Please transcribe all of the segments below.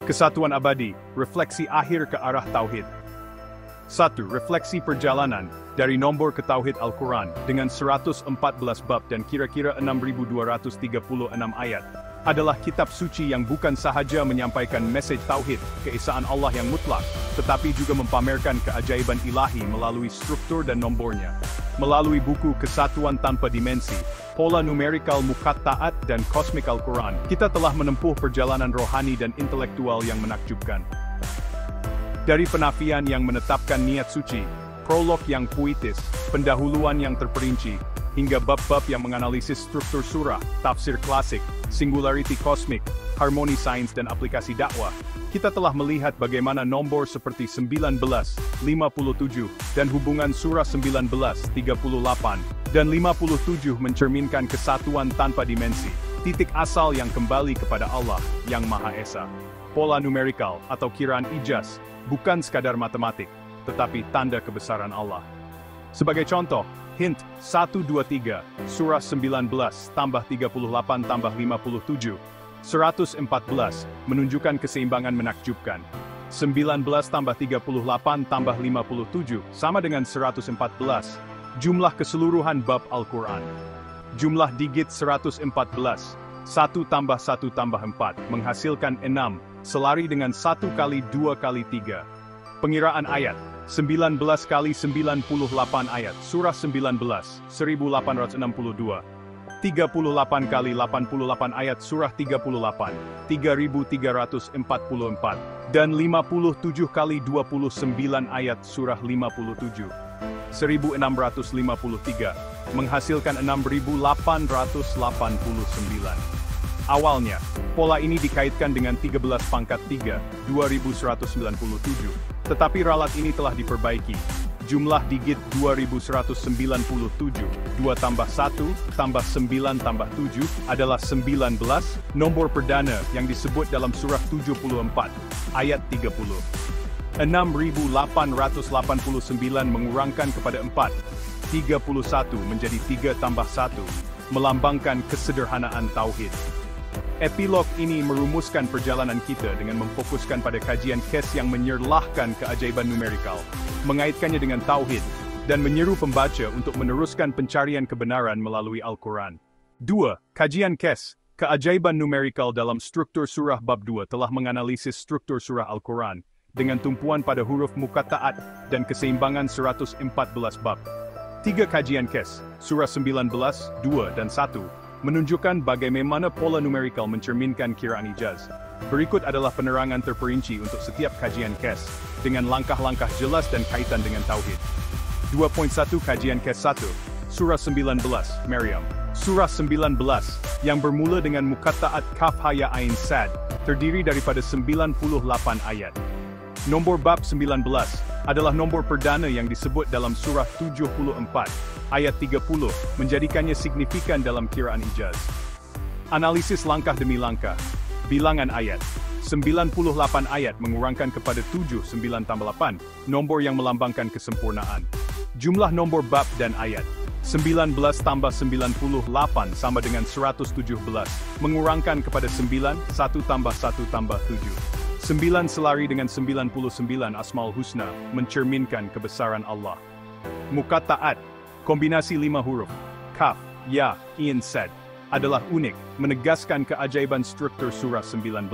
Kesatuan abadi, refleksi akhir ke arah tauhid. 1. Refleksi perjalanan dari nombor ke tauhid Al-Quran dengan 114 bab dan kira-kira 6.236 ayat adalah kitab suci yang bukan sahaja menyampaikan mesej tauhid, keesaan Allah yang mutlak, tetapi juga mempamerkan keajaiban ilahi melalui struktur dan nombornya. Melalui buku Kesatuan Tanpa Dimensi, Pola Numerikal Muqatta'at dan Kosmik Al-Quran, kita telah menempuh perjalanan rohani dan intelektual yang menakjubkan. Dari penafian yang menetapkan niat suci, prolog yang puitis, pendahuluan yang terperinci, hingga bab-bab yang menganalisis struktur surah, tafsir klasik, singularity kosmik, harmoni sains dan aplikasi dakwah, kita telah melihat bagaimana nombor seperti 19, 57, dan hubungan surah 19, 38, dan 57 mencerminkan kesatuan tanpa dimensi, titik asal yang kembali kepada Allah yang Maha Esa. Pola numerikal atau kiraan ijaz, bukan sekadar matematik, tetapi tanda kebesaran Allah. Sebagai contoh, hint 123, surah 19 tambah 38 tambah 57, 114, menunjukkan keseimbangan menakjubkan. 19 tambah 38 tambah 57, sama dengan 114, jumlah keseluruhan bab Al-Quran. Jumlah digit 114, 1 tambah 1 tambah 4, menghasilkan 6, selari dengan 1 kali 2 kali 3. Pengiraan ayat, 19 kali 98 ayat, surah 19, 1862. 38 kali 88 ayat surah 38, 3344. Dan 57 kali 29 ayat surah 57, 1653, menghasilkan 6889. Awalnya, pola ini dikaitkan dengan 13 pangkat 3, 2197. Tetapi ralat ini telah diperbaiki. Jumlah digit 2197, 2 tambah 1, tambah 9 tambah 7, adalah 19, nombor perdana yang disebut dalam surah 74, ayat 30. 6889 mengurangkan kepada 4, 31 menjadi 3 tambah 1, melambangkan kesederhanaan tauhid. Epilog ini merumuskan perjalanan kita dengan memfokuskan pada kajian kes yang menyerlahkan keajaiban numerikal, mengaitkannya dengan tauhid, dan menyeru pembaca untuk meneruskan pencarian kebenaran melalui Al-Quran. 2. Kajian kes, keajaiban numerikal dalam struktur surah bab 2 telah menganalisis struktur surah Al-Quran, dengan tumpuan pada huruf muqatta'at dan keseimbangan 114 bab. 3 kajian kes, surah 19, 2 dan 1, menunjukkan bagaimana pola numerikal mencerminkan kiraan ijaz. Berikut adalah penerangan terperinci untuk setiap kajian kes, dengan langkah-langkah jelas dan kaitan dengan tauhid. 2.1 Kajian kes 1, surah 19, Maryam. Surah 19, yang bermula dengan muqatta'at kaf ha ya ain sad, terdiri daripada 98 ayat. Nombor bab 19 adalah nombor perdana yang disebut dalam surah 74, ayat 30, menjadikannya signifikan dalam kiraan ijaz. Analisis langkah demi langkah. Bilangan ayat. 98 ayat mengurangkan kepada 7, 9 tambah 8, nombor yang melambangkan kesempurnaan. Jumlah nombor bab dan ayat. 19 tambah 98 sama dengan 117, mengurangkan kepada 9, 1 tambah 1 tambah 7. 9 selari dengan 99 Asmaul Husna, mencerminkan kebesaran Allah. Muqatta'at, kombinasi 5 huruf, kaf, ya, ain, sad, adalah unik, menegaskan keajaiban struktur surah 19.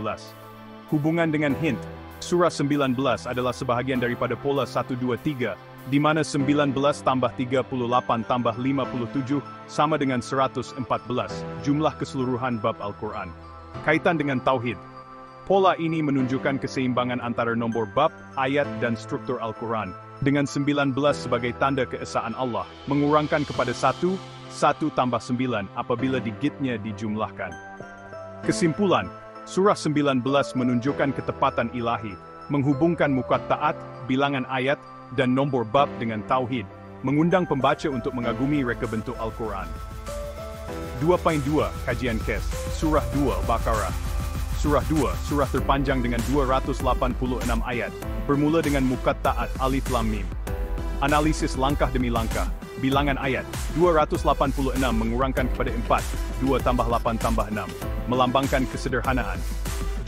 Hubungan dengan hint, surah 19 adalah sebahagian daripada pola 123, di mana 19 tambah 38 tambah 57 sama dengan 114, jumlah keseluruhan bab Al-Quran. Kaitan dengan tauhid. Pola ini menunjukkan keseimbangan antara nombor bab, ayat dan struktur Al-Quran, dengan 19 sebagai tanda keesaan Allah, mengurangkan kepada 1, 1 tambah 9 apabila digitnya dijumlahkan. Kesimpulan, surah 19 menunjukkan ketepatan ilahi, menghubungkan muqatta'at, bilangan ayat, dan nombor bab dengan tauhid, mengundang pembaca untuk mengagumi reka bentuk Al-Quran. 2.2 Kajian kes, surah 2 Baqarah. Surah 2, surah terpanjang dengan 286 ayat, bermula dengan muqatta'at alif lam mim. Analisis langkah demi langkah. Bilangan ayat, 286 mengurangkan kepada 4, 2 tambah 8 tambah 6, melambangkan kesederhanaan.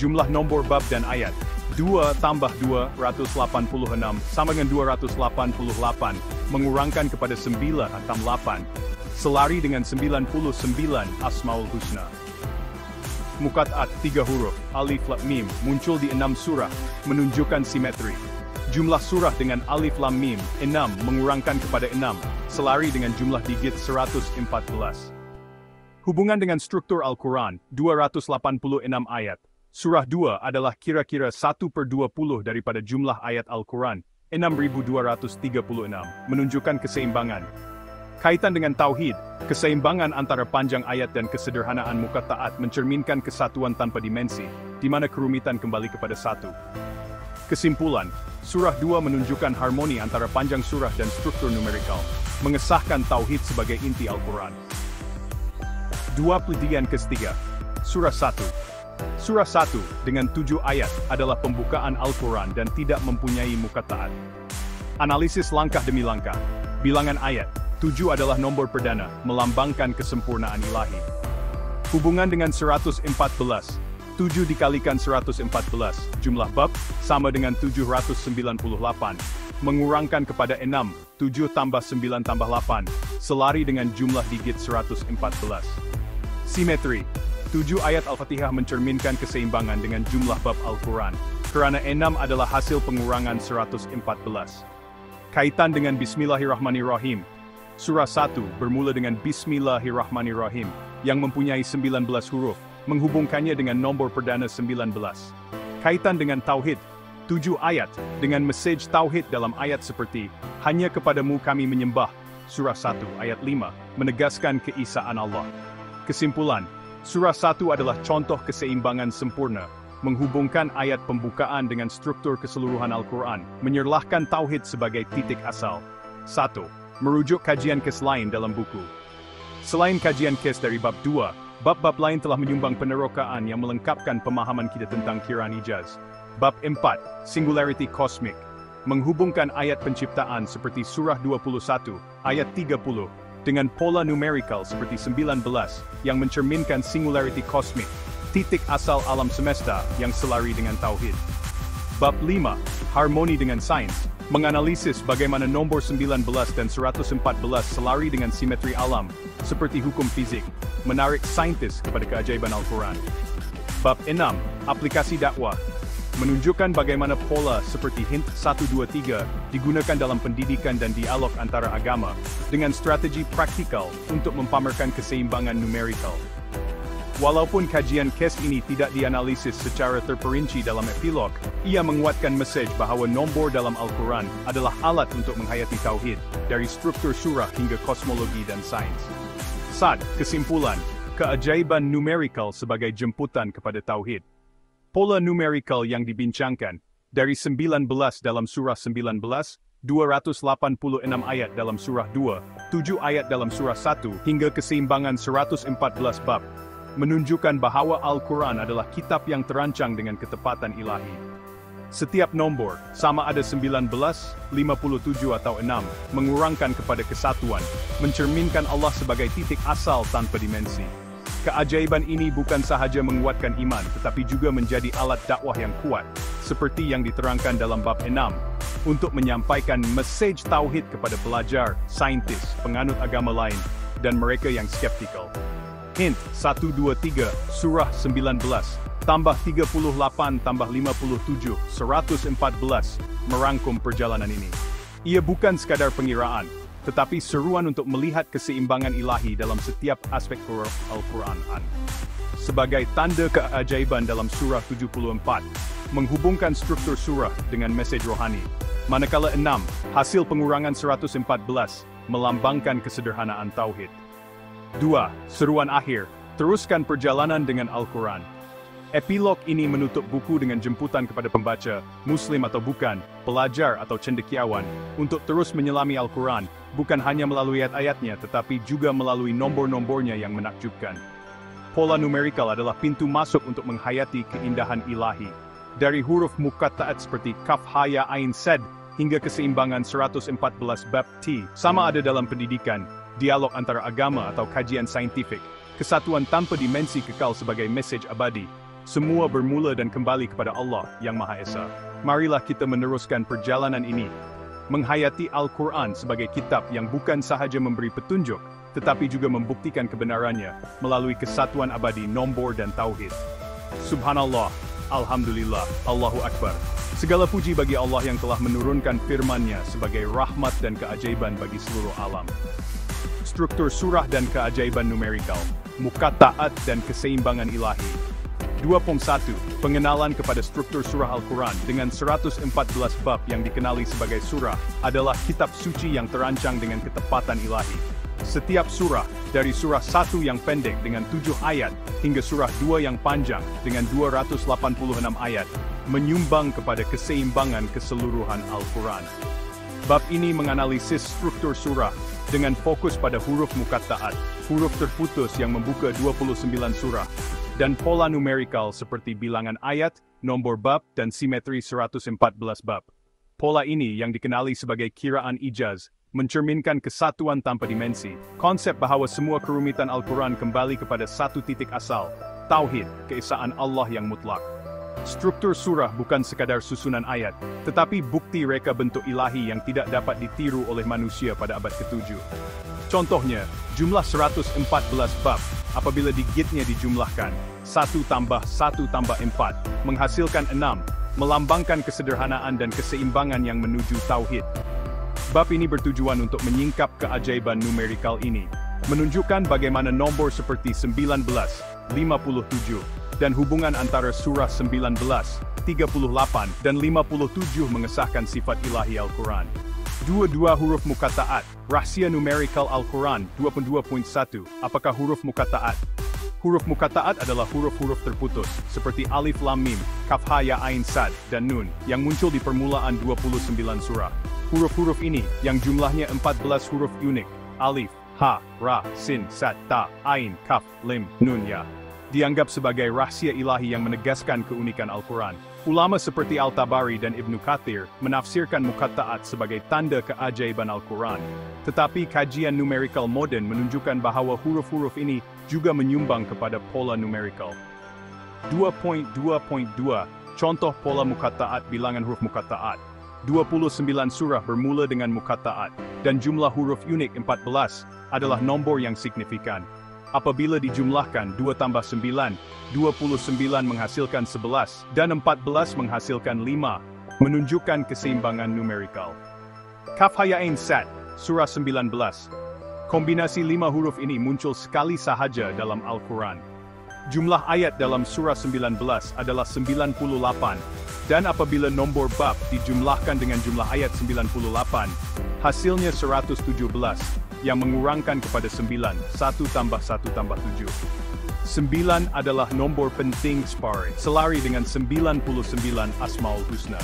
Jumlah nombor bab dan ayat. 2 tambah 286 sama dengan 288, mengurangkan kepada 9 atau 8. Selari dengan 99 Asmaul Husna. Muqatta'at 3 huruf, alif lam mim, muncul di 6 surah, menunjukkan simetri. Jumlah surah dengan alif lam mim, 6, mengurangkan kepada 6, selari dengan jumlah digit 114. Hubungan dengan struktur Al-Quran, 286 ayat. Surah 2 adalah kira-kira 1/20 daripada jumlah ayat Al-Quran, 6.236, menunjukkan keseimbangan. Kaitan dengan Tauhid, keseimbangan antara panjang ayat dan kesederhanaan muqatta'at mencerminkan kesatuan tanpa dimensi, di mana kerumitan kembali kepada satu. Kesimpulan, Surah 2 menunjukkan harmoni antara panjang surah dan struktur numerikal, mengesahkan Tauhid sebagai inti Al-Quran. 2 pelitian ketiga, Surah 1. Surah 1, dengan 7 ayat, adalah pembukaan Al-Quran dan tidak mempunyai muqatta'at. Analisis langkah demi langkah. Bilangan ayat, 7 adalah nombor perdana, melambangkan kesempurnaan ilahi. Hubungan dengan 114, 7 dikalikan 114, jumlah bab, sama dengan 798. Mengurangkan kepada 6, 7 tambah 9 tambah 8, selari dengan jumlah digit 114. Simetri. 7 ayat Al-Fatihah mencerminkan keseimbangan dengan jumlah bab Al-Quran, kerana 6 adalah hasil pengurangan 114. Kaitan dengan Bismillahirrahmanirrahim. Surah 1 bermula dengan Bismillahirrahmanirrahim, yang mempunyai 19 huruf, menghubungkannya dengan nombor perdana 19. Kaitan dengan Tauhid. 7 ayat, dengan mesej Tauhid dalam ayat seperti, hanya kepadamu kami menyembah. Surah 1 ayat 5, menegaskan keesaan Allah. Kesimpulan, Surah 1 adalah contoh keseimbangan sempurna, menghubungkan ayat pembukaan dengan struktur keseluruhan Al-Quran, menyerlahkan Tauhid sebagai titik asal. 1. Merujuk kajian kes lain dalam buku. Selain kajian kes dari bab 2, bab-bab lain telah menyumbang penerokaan yang melengkapkan pemahaman kita tentang kiraan ijaz. Bab 4, Singularity Cosmic, menghubungkan ayat penciptaan seperti Surah 21, ayat 30, dengan pola numerikal seperti 19, yang mencerminkan singularity kosmik, titik asal alam semesta yang selari dengan Tauhid. Bab 5, Harmoni dengan Sains, menganalisis bagaimana nombor 19 dan 114 selari dengan simetri alam, seperti hukum fizik, menarik saintis kepada keajaiban Al-Quran. Bab 6, Aplikasi dakwah, menunjukkan bagaimana pola seperti hint 123 digunakan dalam pendidikan dan dialog antara agama, dengan strategi praktikal untuk mempamerkan keseimbangan numerikal. Walaupun kajian kes ini tidak dianalisis secara terperinci dalam epilog, ia menguatkan mesej bahawa nombor dalam Al-Quran adalah alat untuk menghayati Tauhid, dari struktur surah hingga kosmologi dan sains. Kesimpulan, keajaiban numerikal sebagai jemputan kepada Tauhid. Pola numerikal yang dibincangkan, dari 19 dalam surah 19, 286 ayat dalam surah 2, 7 ayat dalam surah 1, hingga keseimbangan 114 bab, menunjukkan bahawa Al-Quran adalah kitab yang terancang dengan ketepatan ilahi. Setiap nombor, sama ada 19, 57 atau 6, mengurangkan kepada kesatuan, mencerminkan Allah sebagai titik asal tanpa dimensi. Keajaiban ini bukan sahaja menguatkan iman, tetapi juga menjadi alat dakwah yang kuat, seperti yang diterangkan dalam bab 6, untuk menyampaikan mesej Tauhid kepada pelajar, saintis, penganut agama lain, dan mereka yang skeptikal. Hint 123, Surah 19, tambah 38 tambah 57, 114, merangkum perjalanan ini. Ia bukan sekadar pengiraan, tetapi seruan untuk melihat keseimbangan ilahi dalam setiap aspek Al-Quran. Sebagai tanda keajaiban dalam surah 74, menghubungkan struktur surah dengan mesej rohani, manakala 6, hasil pengurangan 114, melambangkan kesederhanaan Tauhid. 2. Seruan akhir, teruskan perjalanan dengan Al-Quran. Epilog ini menutup buku dengan jemputan kepada pembaca, muslim atau bukan, pelajar atau cendekiawan, untuk terus menyelami Al-Quran, bukan hanya melalui ayat-ayatnya tetapi juga melalui nombor-nombornya yang menakjubkan. Pola numerikal adalah pintu masuk untuk menghayati keindahan ilahi. Dari huruf muqatta'at seperti Kaf Ha Ya Ain Sad, hingga keseimbangan 114 bab T, sama ada dalam pendidikan, dialog antara agama atau kajian saintifik, kesatuan tanpa dimensi kekal sebagai mesej abadi, Semua bermula dan kembali kepada Allah yang Maha Esa. Marilah kita meneruskan perjalanan ini, menghayati Al-Quran sebagai kitab yang bukan sahaja memberi petunjuk, tetapi juga membuktikan kebenarannya melalui kesatuan abadi nombor dan tauhid. Subhanallah, Alhamdulillah, Allahu Akbar. Segala puji bagi Allah yang telah menurunkan firman-Nya sebagai rahmat dan keajaiban bagi seluruh alam. Struktur surah dan keajaiban numerikal, muqatta'at dan keseimbangan ilahi. 2.1. Pengenalan kepada struktur surah Al-Quran dengan 114 bab yang dikenali sebagai surah adalah kitab suci yang terancang dengan ketepatan ilahi. Setiap surah, dari surah 1 yang pendek dengan 7 ayat, hingga surah 2 yang panjang dengan 286 ayat, menyumbang kepada keseimbangan keseluruhan Al-Quran. Bab ini menganalisis struktur surah dengan fokus pada huruf muqatta'at, huruf terputus yang membuka 29 surah, dan pola numerikal seperti bilangan ayat, nombor bab, dan simetri 114 bab. Pola ini yang dikenali sebagai kiraan ijaz, mencerminkan kesatuan tanpa dimensi, konsep bahwa semua kerumitan Al-Quran kembali kepada satu titik asal, tauhid, keesaan Allah yang mutlak. Struktur surah bukan sekadar susunan ayat, tetapi bukti reka bentuk ilahi yang tidak dapat ditiru oleh manusia pada abad ke-7. Contohnya, jumlah 114 bab, apabila digitnya dijumlahkan, 1 tambah 1 tambah 4, menghasilkan 6, melambangkan kesederhanaan dan keseimbangan yang menuju tauhid. Bab ini bertujuan untuk menyingkap keajaiban numerikal ini, menunjukkan bagaimana nombor seperti 19, 57, dan hubungan antara surah 19, 38, dan 57 mengesahkan sifat ilahi Al-Quran. 22 huruf muqatta'at, rahsia numerikal Al-Quran 22.1. Apakah huruf muqatta'at? Huruf muqatta'at adalah huruf-huruf terputus, seperti alif lam mim, kaf ha ya ain sad, dan nun, yang muncul di permulaan 29 surah. Huruf-huruf ini, yang jumlahnya 14 huruf unik, alif, ha, ra, sin, sad, ta, ain, kaf, lim, nun, ya, dianggap sebagai rahsia ilahi yang menegaskan keunikan Al-Quran. Ulama seperti Al-Tabari dan Ibnu Katsir menafsirkan muqatta'at sebagai tanda keajaiban Al-Quran. Tetapi kajian numerikal modern menunjukkan bahwa huruf-huruf ini juga menyumbang kepada pola numerikal. 2.2.2 Contoh pola muqatta'at bilangan huruf muqatta'at. 29 surah bermula dengan muqatta'at, dan jumlah huruf unik 14 adalah nombor yang signifikan. Apabila dijumlahkan 2 tambah 9, 29 menghasilkan 11, dan 14 menghasilkan 5, menunjukkan keseimbangan numerikal. Kaf ha ya ain sad, surah 19. Kombinasi 5 huruf ini muncul sekali sahaja dalam Al-Quran. Jumlah ayat dalam surah 19 adalah 98, dan apabila nombor bab dijumlahkan dengan jumlah ayat 98, hasilnya 117. Yang mengurangkan kepada 9, 1 tambah 1 tambah 7. 9 adalah nombor penting Spare, selari dengan 99 Asmaul Husna.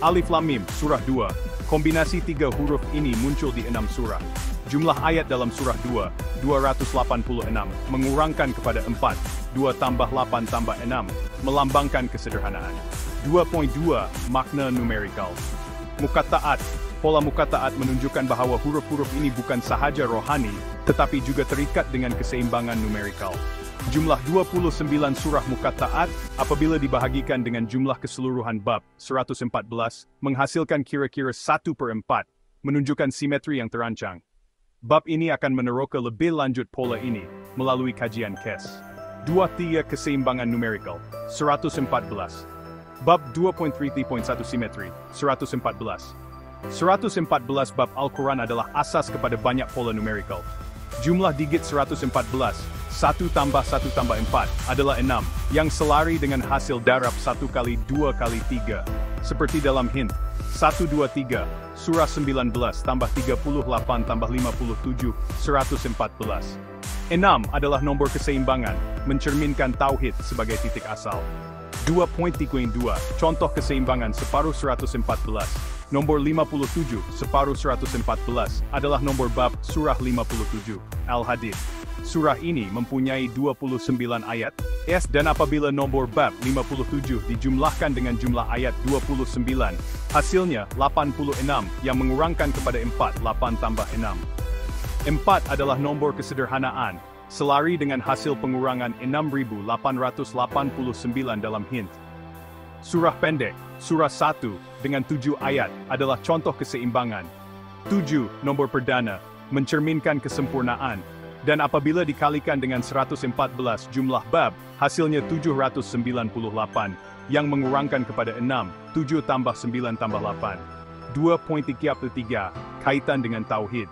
Alif Lam Mim, surah 2. Kombinasi 3 huruf ini muncul di 6 surah. Jumlah ayat dalam surah 2, 286, mengurangkan kepada 4, 2 tambah 8 tambah 6, melambangkan kesederhanaan. 2.2 Makna numerikal. Muqatta'at. Pola muqatta'at menunjukkan bahwa huruf-huruf ini bukan sahaja rohani, tetapi juga terikat dengan keseimbangan numerikal. Jumlah 29 surah muqatta'at, apabila dibahagikan dengan jumlah keseluruhan bab, 114, menghasilkan kira-kira 1/4, menunjukkan simetri yang terancang. Bab ini akan meneroka lebih lanjut pola ini, melalui kajian KES. 2.3 Keseimbangan numerikal, 114. Bab 2.3.1 Simetri, 114. 114 bab Al-Quran adalah asas kepada banyak pola numerikal. Jumlah digit 114, 1 tambah 1 tambah 4, adalah 6, yang selari dengan hasil darab 1 kali 2 kali 3. Seperti dalam hint, 1, 2, 3, surah 19 tambah 38 tambah 57, 114. 6 adalah nomor keseimbangan, mencerminkan tauhid sebagai titik asal. 2.2 Contoh keseimbangan separuh 114. Nomor 57, separuh 114, adalah nomor bab surah 57, Al-Hadid. Surah ini mempunyai 29 ayat, dan apabila nomor bab 57 dijumlahkan dengan jumlah ayat 29, hasilnya 86 yang mengurangkan kepada 4, 8 tambah 6. 4 adalah nomor kesederhanaan, selari dengan hasil pengurangan 6.889 dalam hint. Surah pendek, surah 1, dengan 7 ayat, adalah contoh keseimbangan. 7, nombor perdana, mencerminkan kesempurnaan, dan apabila dikalikan dengan 114 jumlah bab, hasilnya 798, yang mengurangkan kepada 6, 7 tambah 9 tambah 8. 2.33, kaitan dengan Tauhid.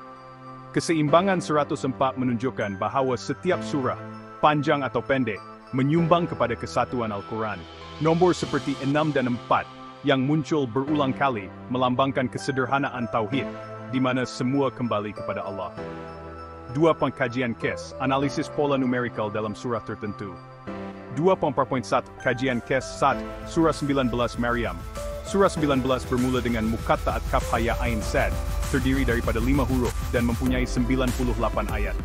Keseimbangan 104 menunjukkan bahawa setiap surah, panjang atau pendek, menyumbang kepada kesatuan Al-Quran. Nombor seperti 6 dan 4, yang muncul berulang kali, melambangkan kesederhanaan Tauhid, di mana semua kembali kepada Allah. 2. Kajian kes, analisis pola numerikal dalam surah tertentu. 2.4.1, kajian kes 1, surah 19 Maryam. Surah 19 bermula dengan muqatta'at kaf haya ain sad, terdiri daripada 5 huruf dan mempunyai 98 ayat.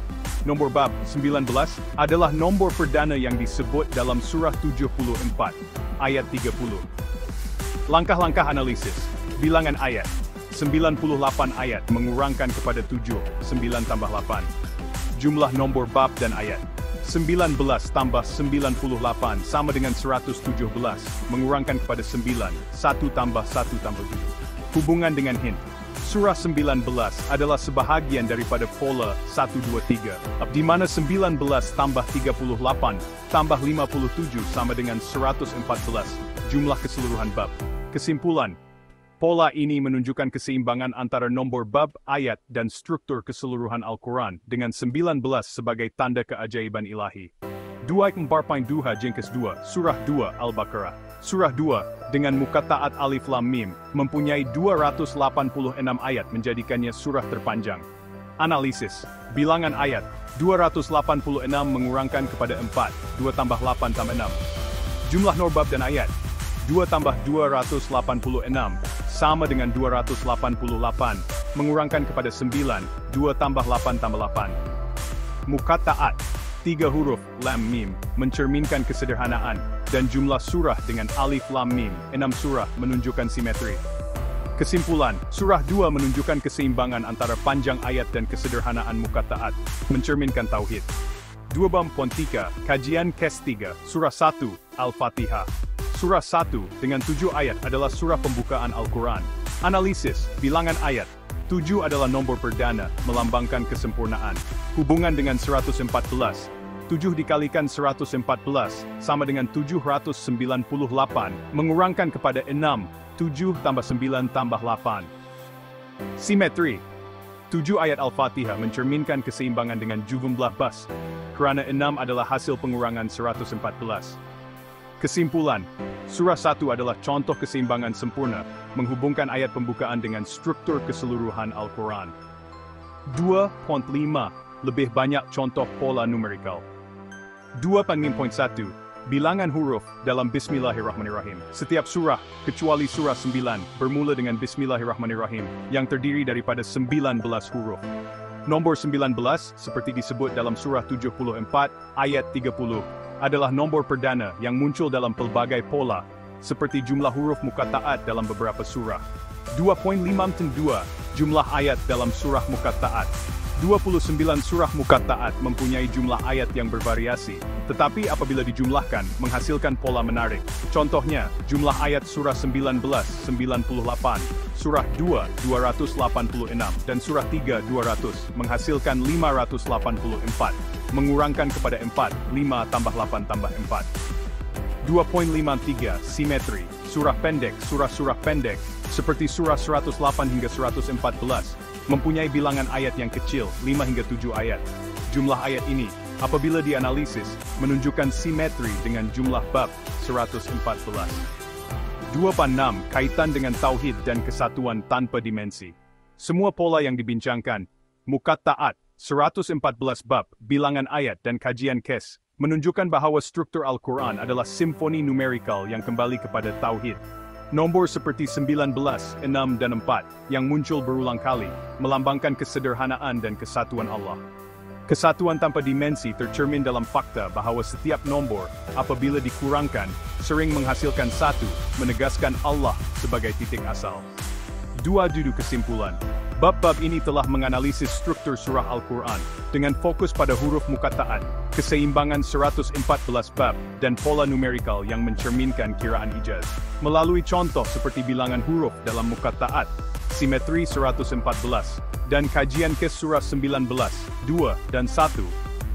Nombor bab 19 adalah nombor perdana yang disebut dalam surah 74, ayat 30. Langkah-langkah analisis. Bilangan ayat. 98 ayat mengurangkan kepada 7, 9 tambah 8. Jumlah nombor bab dan ayat. 19 tambah 98 sama dengan 117, mengurangkan kepada 9, 1 tambah 1 tambah 7. Hubungan dengan hint. Surah 19 adalah sebahagian daripada pola 123, di mana 19 tambah 38 tambah 57 sama dengan 114, jumlah keseluruhan bab. Kesimpulan, pola ini menunjukkan keseimbangan antara nombor bab, ayat, dan struktur keseluruhan Al-Quran dengan 19 sebagai tanda keajaiban ilahi. 2.4.2 Jengkes 2, Surah 2 Al-Baqarah. Surah 2, dengan muqatta'at alif lam mim, mempunyai 286 ayat menjadikannya surah terpanjang. Analisis. Bilangan ayat. 286 mengurangkan kepada 4, 2 tambah 8 tambah 6. Jumlah nombor bab dan ayat. 2 tambah 286 sama dengan 288, mengurangkan kepada 9, 2 tambah 8 tambah 8. Muqatta'at, 3 huruf, lam mim, mencerminkan kesederhanaan, dan jumlah surah dengan alif lam mim, 6 surah, menunjukkan simetri. Kesimpulan, surah 2 menunjukkan keseimbangan antara panjang ayat dan kesederhanaan muqatta'at, mencerminkan Tauhid. 2.3, kajian kes 3, surah 1, Al-Fatihah. Surah 1, dengan 7 ayat adalah surah pembukaan Al-Quran. Analisis, bilangan ayat. 7 adalah nombor perdana, melambangkan kesempurnaan. Hubungan dengan 114. 7 dikalikan 114, sama dengan 798, mengurangkan kepada 6, 7 tambah 9 tambah 8. Simetri. 7 ayat Al-Fatihah mencerminkan keseimbangan dengan jumlah bas, kerana 6 adalah hasil pengurangan 114. Kesimpulan, surah 1 adalah contoh keseimbangan sempurna, menghubungkan ayat pembukaan dengan struktur keseluruhan Al-Quran. 2.5, lebih banyak contoh pola numerikal. 2.1, bilangan huruf dalam Bismillahirrahmanirrahim. Setiap surah, kecuali surah 9, bermula dengan Bismillahirrahmanirrahim, yang terdiri daripada 19 huruf. Nomor 19, seperti disebut dalam surah 74, ayat 30, adalah nombor perdana yang muncul dalam pelbagai pola, seperti jumlah huruf muqatta'at dalam beberapa surah. 2.52, jumlah ayat dalam surah muqatta'at. 29 surah muqatta'at mempunyai jumlah ayat yang bervariasi, tetapi apabila dijumlahkan, menghasilkan pola menarik. Contohnya, jumlah ayat surah 19, 98, surah 2, 286, dan surah 3, 200, menghasilkan 584, mengurangkan kepada 4, 5 tambah 8 tambah 4. 2.53, simetri. Surah pendek, surah-surah pendek, seperti surah 108 hingga 114, mempunyai bilangan ayat yang kecil, 5 hingga 7 ayat. Jumlah ayat ini, apabila dianalisis, menunjukkan simetri dengan jumlah bab, 114. 2.6, kaitan dengan Tauhid dan kesatuan tanpa dimensi. Semua pola yang dibincangkan, muqatta'at, 114 bab, bilangan ayat dan kajian kes, menunjukkan bahawa struktur Al-Quran adalah simfoni numerikal yang kembali kepada Tauhid. Nombor seperti 19, 6 dan 4, yang muncul berulang kali, melambangkan kesederhanaan dan kesatuan Allah. Kesatuan tanpa dimensi tercermin dalam fakta bahawa setiap nombor, apabila dikurangkan, sering menghasilkan satu, menegaskan Allah sebagai titik asal. 2. Kesimpulan. Bab-bab ini telah menganalisis struktur surah Al-Quran, dengan fokus pada huruf muqatta'at, keseimbangan 114 bab, dan pola numerikal yang mencerminkan kiraan ijaz. Melalui contoh seperti bilangan huruf dalam muqatta'at, simetri 114, dan kajian kes surah 19, 2, dan 1,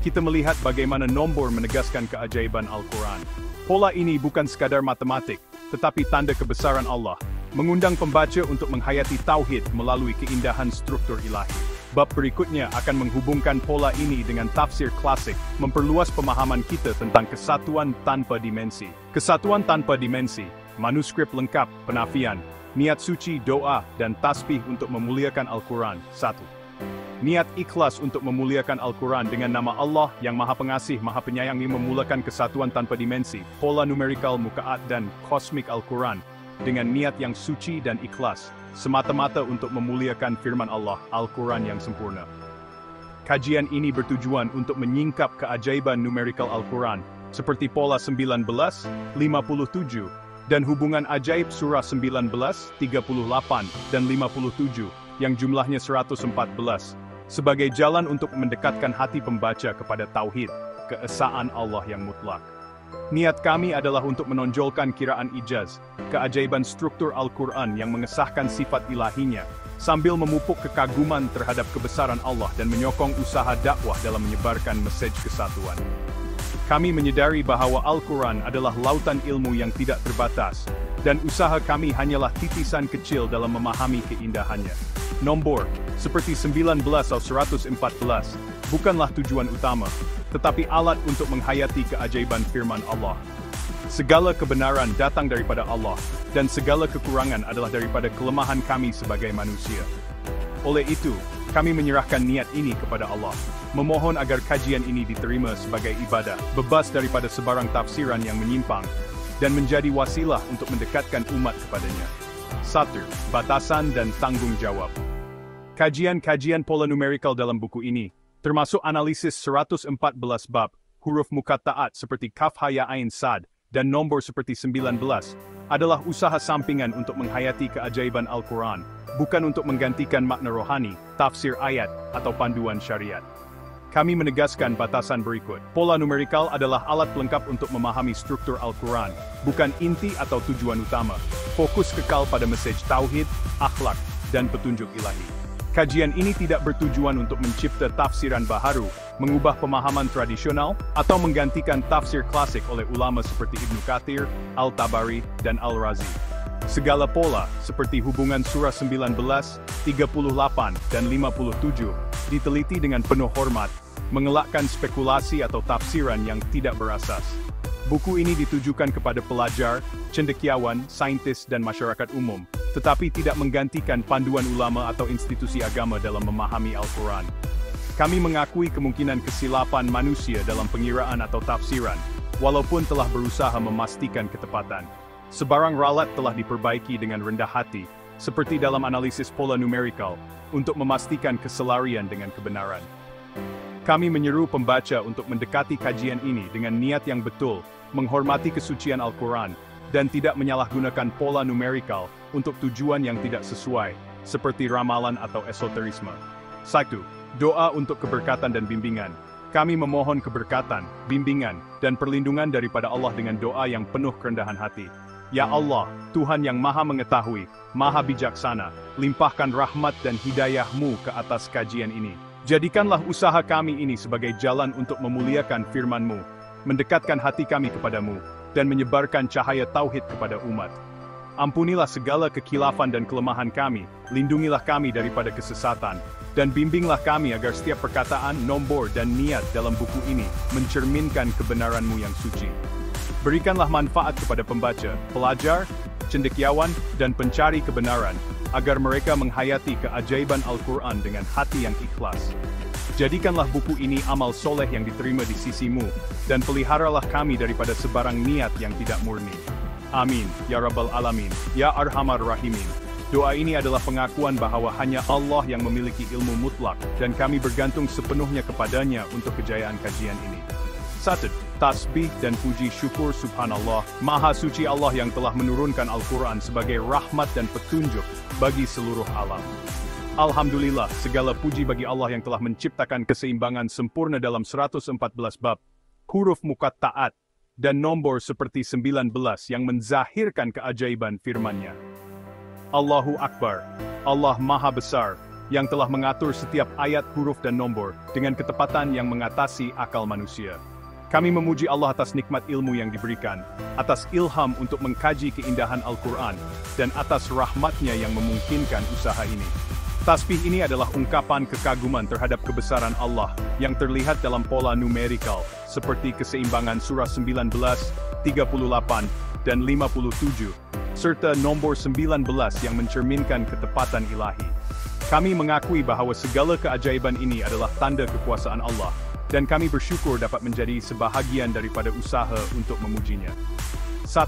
kita melihat bagaimana nombor menegaskan keajaiban Al-Quran. Pola ini bukan sekadar matematik, tetapi tanda kebesaran Allah, mengundang pembaca untuk menghayati tauhid melalui keindahan struktur ilahi. Bab berikutnya akan menghubungkan pola ini dengan tafsir klasik, memperluas pemahaman kita tentang kesatuan tanpa dimensi. Kesatuan tanpa dimensi, manuskrip lengkap, penafian, niat suci, doa, dan tasbih untuk memuliakan Al-Quran. 1. Niat ikhlas untuk memuliakan Al-Quran dengan nama Allah yang Maha Pengasih, Maha Penyayang ini memulakan kesatuan tanpa dimensi, pola numerikal muqaat dan kosmik Al-Quran, dengan niat yang suci dan ikhlas, semata-mata untuk memuliakan firman Allah, Al-Quran yang sempurna. Kajian ini bertujuan untuk menyingkap keajaiban numerikal Al-Quran, seperti pola 19, 57, dan hubungan ajaib surah 19, 38, dan 57, yang jumlahnya 114, sebagai jalan untuk mendekatkan hati pembaca kepada tauhid, keesaan Allah yang mutlak. Niat kami adalah untuk menonjolkan kiraan ijaz, keajaiban struktur Al-Quran yang mengesahkan sifat ilahinya, sambil memupuk kekaguman terhadap kebesaran Allah dan menyokong usaha dakwah dalam menyebarkan mesej kesatuan. Kami menyadari bahwa Al-Quran adalah lautan ilmu yang tidak terbatas, dan usaha kami hanyalah titisan kecil dalam memahami keindahannya. Nombor, seperti 19 atau 114, bukanlah tujuan utama, tetapi alat untuk menghayati keajaiban firman Allah. Segala kebenaran datang daripada Allah, dan segala kekurangan adalah daripada kelemahan kami sebagai manusia. Oleh itu, kami menyerahkan niat ini kepada Allah, memohon agar kajian ini diterima sebagai ibadah, bebas daripada sebarang tafsiran yang menyimpang, dan menjadi wasilah untuk mendekatkan umat kepadanya. 1. Batasan dan tanggung jawab. Kajian-kajian pola numerikal dalam buku ini, termasuk analisis 114 bab, huruf muqatta'at seperti kaf ha ya ain sad, dan nombor seperti 19, adalah usaha sampingan untuk menghayati keajaiban Al-Quran, bukan untuk menggantikan makna rohani, tafsir ayat, atau panduan syariat. Kami menegaskan batasan berikut. Pola numerikal adalah alat pelengkap untuk memahami struktur Al-Quran, bukan inti atau tujuan utama. Fokus kekal pada mesej tauhid, akhlak, dan petunjuk ilahi. Kajian ini tidak bertujuan untuk mencipta tafsiran baharu, mengubah pemahaman tradisional, atau menggantikan tafsir klasik oleh ulama seperti Ibnu Katsir, Al-Tabari, dan Al-Razi. Segala pola, seperti hubungan surah 19, 38, dan 57, diteliti dengan penuh hormat, mengelakkan spekulasi atau tafsiran yang tidak berasas. Buku ini ditujukan kepada pelajar, cendekiawan, saintis, dan masyarakat umum, tetapi tidak menggantikan panduan ulama atau institusi agama dalam memahami Al-Quran. Kami mengakui kemungkinan kesilapan manusia dalam pengiraan atau tafsiran, walaupun telah berusaha memastikan ketepatan. Sebarang ralat telah diperbaiki dengan rendah hati, seperti dalam analisis pola numerikal, untuk memastikan keselarian dengan kebenaran. Kami menyeru pembaca untuk mendekati kajian ini dengan niat yang betul, menghormati kesucian Al-Quran, dan tidak menyalahgunakan pola numerikal untuk tujuan yang tidak sesuai, seperti ramalan atau esoterisme. 1. Doa untuk keberkatan dan bimbingan. Kami memohon keberkatan, bimbingan, dan perlindungan daripada Allah dengan doa yang penuh kerendahan hati. Ya Allah, Tuhan yang Maha Mengetahui, Maha Bijaksana, limpahkan rahmat dan hidayah-Mu ke atas kajian ini. Jadikanlah usaha kami ini sebagai jalan untuk memuliakan firman-Mu, mendekatkan hati kami kepadamu, dan menyebarkan cahaya tauhid kepada umat. Ampunilah segala kekilafan dan kelemahan kami, lindungilah kami daripada kesesatan, dan bimbinglah kami agar setiap perkataan, nombor, dan niat dalam buku ini mencerminkan kebenaran-Mu yang suci. Berikanlah manfaat kepada pembaca, pelajar, cendekiawan, dan pencari kebenaran, agar mereka menghayati keajaiban Al-Quran dengan hati yang ikhlas. Jadikanlah buku ini amal soleh yang diterima di sisi-Mu, dan peliharalah kami daripada sebarang niat yang tidak murni. Amin, ya Rabbal Alamin, ya Arhamar Rahimin. Doa ini adalah pengakuan bahwa hanya Allah yang memiliki ilmu mutlak, dan kami bergantung sepenuhnya kepadanya untuk kejayaan kajian ini. 1. Tasbih dan puji syukur subhanallah, Maha Suci Allah yang telah menurunkan Al-Quran sebagai rahmat dan petunjuk bagi seluruh alam. Alhamdulillah, segala puji bagi Allah yang telah menciptakan keseimbangan sempurna dalam 114 bab, huruf muqatta'at, dan nombor seperti 19 yang menzahirkan keajaiban firman-Nya. Allahu Akbar, Allah Maha Besar, yang telah mengatur setiap ayat, huruf dan nombor dengan ketepatan yang mengatasi akal manusia. Kami memuji Allah atas nikmat ilmu yang diberikan, atas ilham untuk mengkaji keindahan Al-Quran, dan atas rahmat-Nya yang memungkinkan usaha ini. Tasbih ini adalah ungkapan kekaguman terhadap kebesaran Allah yang terlihat dalam pola numerikal, seperti keseimbangan surah 19, 38, dan 57, serta nombor 19 yang mencerminkan ketepatan ilahi. Kami mengakui bahwa segala keajaiban ini adalah tanda kekuasaan Allah, dan kami bersyukur dapat menjadi sebahagian daripada usaha untuk memujinya. 1.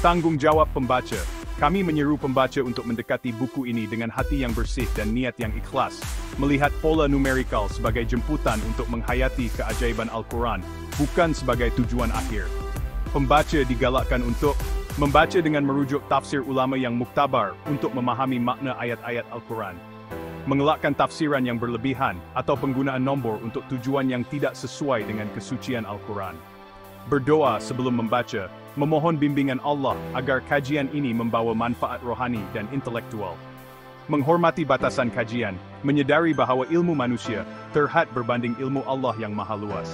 Tanggung jawab pembaca. Kami menyeru pembaca untuk mendekati buku ini dengan hati yang bersih dan niat yang ikhlas, melihat pola numerikal sebagai jemputan untuk menghayati keajaiban Al-Quran, bukan sebagai tujuan akhir. Pembaca digalakkan untuk membaca dengan merujuk tafsir ulama yang muktabar untuk memahami makna ayat-ayat Al-Quran, mengelakkan tafsiran yang berlebihan atau penggunaan nombor untuk tujuan yang tidak sesuai dengan kesucian Al-Quran. Berdoa sebelum membaca, memohon bimbingan Allah agar kajian ini membawa manfaat rohani dan intelektual. Menghormati batasan kajian, menyadari bahwa ilmu manusia terhad berbanding ilmu Allah yang maha luas.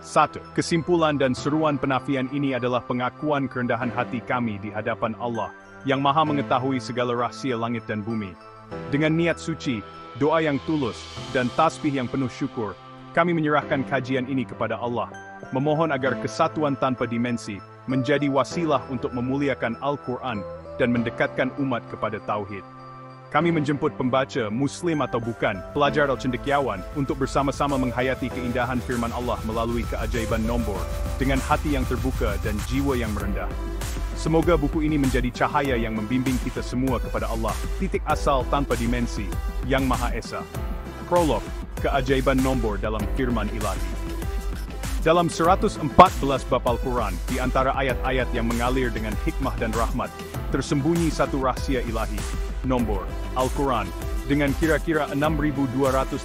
1. Kesimpulan dan seruan penafian ini adalah pengakuan kerendahan hati kami di hadapan Allah, yang maha mengetahui segala rahsia langit dan bumi. Dengan niat suci, doa yang tulus, dan tasbih yang penuh syukur, kami menyerahkan kajian ini kepada Allah, memohon agar kesatuan tanpa dimensi menjadi wasilah untuk memuliakan Al-Quran dan mendekatkan umat kepada Tauhid. Kami menjemput pembaca, muslim atau bukan, pelajar atau cendekiawan, untuk bersama-sama menghayati keindahan firman Allah melalui keajaiban nombor, dengan hati yang terbuka dan jiwa yang merendah. Semoga buku ini menjadi cahaya yang membimbing kita semua kepada Allah, titik asal tanpa dimensi, yang Maha Esa. Prolog, keajaiban nombor dalam firman ilahi. Dalam 114 bab Al-Quran, di antara ayat-ayat yang mengalir dengan hikmah dan rahmat, tersembunyi satu rahasia ilahi, nombor, Al-Quran, dengan kira-kira 6.236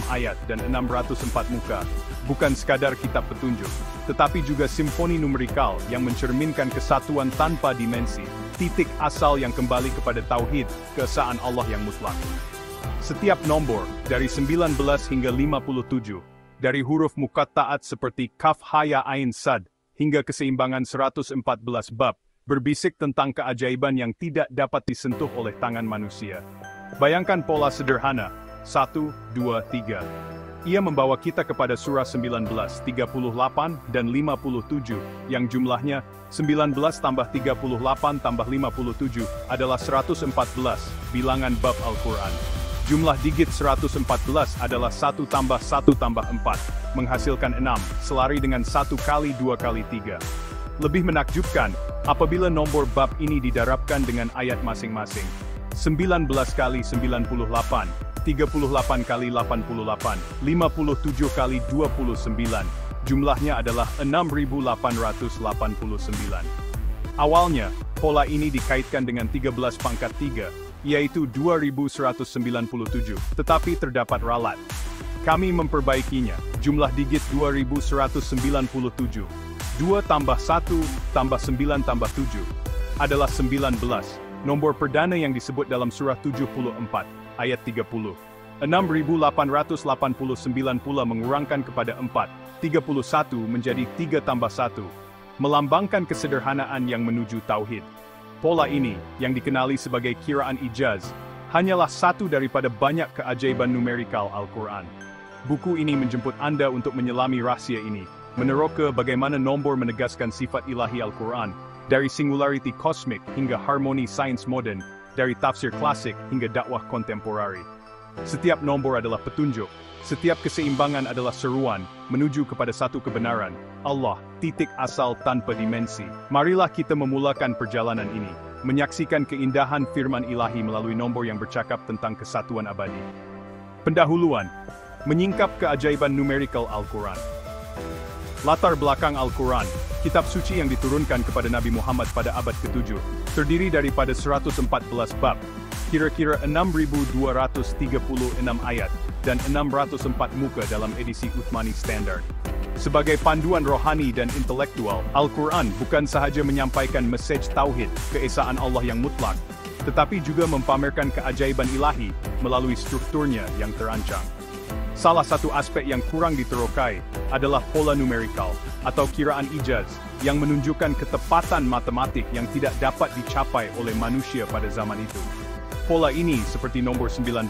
ayat dan 604 muka, bukan sekadar kitab petunjuk, tetapi juga simfoni numerikal yang mencerminkan kesatuan tanpa dimensi, titik asal yang kembali kepada Tauhid, keesaan Allah yang mutlak. Setiap nombor, dari 19 hingga 57, dari huruf muqatta'at seperti kaf ha ya ain sad, hingga keseimbangan 114 bab, berbisik tentang keajaiban yang tidak dapat disentuh oleh tangan manusia. Bayangkan pola sederhana, 1, 2, 3. Ia membawa kita kepada surah 19, 38, dan 57, yang jumlahnya 19 tambah 38 tambah 57 adalah 114, bilangan bab Al-Quran. Jumlah digit 114 adalah 1 tambah 1 tambah 4, menghasilkan 6, selari dengan 1 kali 2 kali 3. Lebih menakjubkan, apabila nombor bab ini didarabkan dengan ayat masing-masing. 19 kali 98, 38 kali 88, 57 kali 29, jumlahnya adalah 6.889. Awalnya, pola ini dikaitkan dengan 13 pangkat 3, yaitu 2197, tetapi terdapat ralat. Kami memperbaikinya, jumlah digit 2197. 2 tambah 1 tambah 9 tambah 7 adalah 19, nombor perdana yang disebut dalam surah 74, ayat 30. 6.889 pula mengurangkan kepada 4, 31 menjadi 3 tambah 1, melambangkan kesederhanaan yang menuju Tauhid. Pola ini, yang dikenali sebagai kiraan ijaz, hanyalah satu daripada banyak keajaiban numerikal Al-Quran. Buku ini menjemput Anda untuk menyelami rahasia ini, meneroka bagaimana nombor menegaskan sifat ilahi Al-Quran, dari singularity kosmik hingga harmoni sains modern, dari tafsir klasik hingga dakwah kontemporari. Setiap nombor adalah petunjuk, setiap keseimbangan adalah seruan, menuju kepada satu kebenaran, Allah, titik asal tanpa dimensi. Marilah kita memulakan perjalanan ini, menyaksikan keindahan firman ilahi melalui nombor yang bercakap tentang kesatuan abadi. Pendahuluan, menyingkap keajaiban numerikal Al-Quran. Latar belakang Al-Quran, kitab suci yang diturunkan kepada Nabi Muhammad pada abad ke-7, terdiri daripada 114 bab, kira-kira 6.236 ayat, dan 604 muka dalam edisi Uthmani Standard. Sebagai panduan rohani dan intelektual, Al-Quran bukan sahaja menyampaikan mesej tauhid, keesaan Allah yang mutlak, tetapi juga mempamerkan keajaiban ilahi melalui strukturnya yang terancang. Salah satu aspek yang kurang diterokai adalah pola numerikal atau kiraan ijaz yang menunjukkan ketepatan matematik yang tidak dapat dicapai oleh manusia pada zaman itu. Pola ini seperti nomor 19,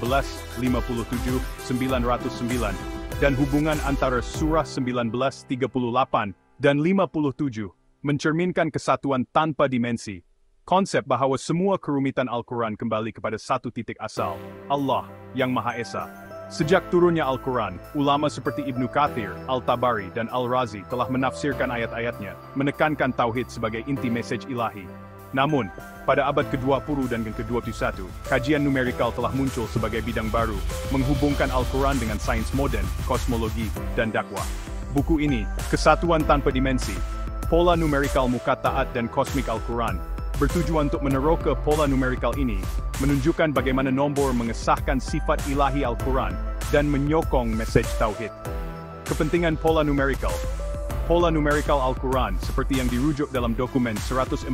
57, 909, dan hubungan antara surah 19, 38, dan 57 mencerminkan kesatuan tanpa dimensi. Konsep bahawa semua kerumitan Al-Quran kembali kepada satu titik asal, Allah yang Maha Esa. Sejak turunnya Al-Quran, ulama seperti Ibnu Katsir, Al-Tabari, dan Al-Razi telah menafsirkan ayat-ayatnya, menekankan tauhid sebagai inti mesej ilahi. Namun, pada abad ke-20 dan ke-21, kajian numerikal telah muncul sebagai bidang baru, menghubungkan Al-Quran dengan sains modern, kosmologi, dan dakwah. Buku ini, Kesatuan Tanpa Dimensi, Pola Numerikal Muqatta'at dan Kosmik Al-Quran, bertujuan untuk meneroka pola numerikal ini, menunjukkan bagaimana nombor mengesahkan sifat ilahi Al-Quran, dan menyokong mesej tauhid. Kepentingan pola numerikal. Pola numerikal Al-Quran, seperti yang dirujuk dalam dokumen 114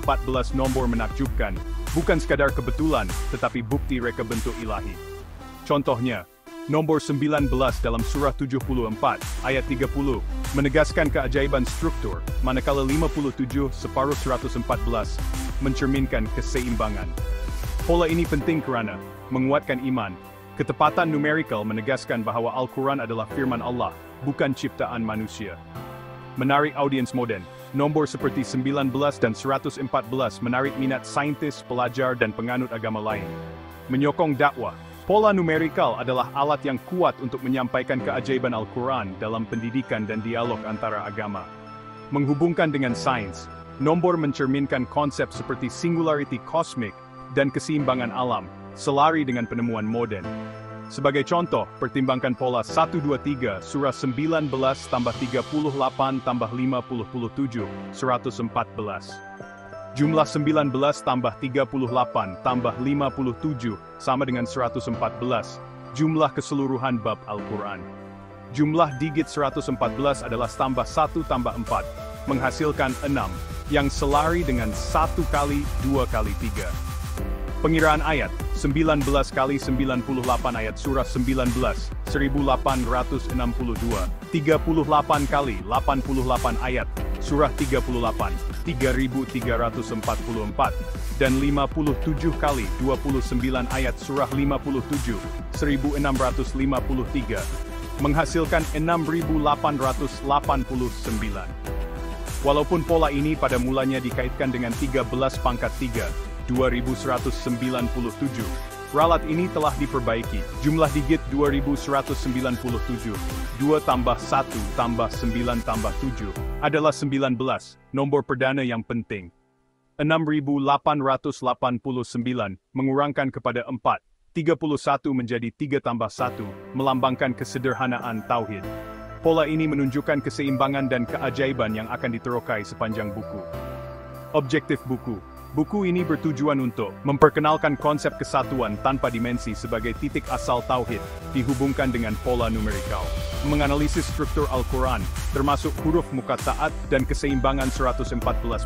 nombor menakjubkan, bukan sekadar kebetulan, tetapi bukti reka bentuk ilahi. Contohnya, nomor 19 dalam surah 74, ayat 30, menegaskan keajaiban struktur, manakala 57 separuh 114, mencerminkan keseimbangan. Pola ini penting kerana menguatkan iman. Ketepatan numerikal menegaskan bahawa Al-Quran adalah firman Allah, bukan ciptaan manusia. Menarik audiens moden, nombor seperti 19 dan 114 menarik minat saintis, pelajar dan penganut agama lain. Menyokong dakwah, pola numerikal adalah alat yang kuat untuk menyampaikan keajaiban Al-Quran dalam pendidikan dan dialog antara agama. Menghubungkan dengan sains, nombor mencerminkan konsep seperti singularity kosmik dan keseimbangan alam, selari dengan penemuan moden. Sebagai contoh, pertimbangkan pola 123 surah 19 tambah 38 tambah 57, 114. Jumlah 19 tambah 38 tambah 57 sama dengan 114, jumlah keseluruhan bab Al-Quran. Jumlah digit 114 adalah tambah 1 tambah 4, menghasilkan 6, yang selari dengan 1 kali 2 kali 3. Pengiraan ayat, 19 kali 98 ayat surah 19, 1862, 38 kali 88 ayat, surah 38, 3344, dan 57 kali 29 ayat surah 57, 1653, menghasilkan 6889. Walaupun pola ini pada mulanya dikaitkan dengan 13 pangkat 3, 2197. Ralat ini telah diperbaiki. Jumlah digit 2197. 2 tambah 1 tambah 9 tambah 7 adalah 19, nombor perdana yang penting. 6889 mengurangkan kepada 4. 31 menjadi 3 tambah 1, melambangkan kesederhanaan tauhid. Pola ini menunjukkan keseimbangan dan keajaiban yang akan diterokai sepanjang buku. Objektif buku. Buku ini bertujuan untuk memperkenalkan konsep kesatuan tanpa dimensi sebagai titik asal tauhid, dihubungkan dengan pola numerikal. Menganalisis struktur Al-Quran, termasuk huruf muqatta'at dan keseimbangan 114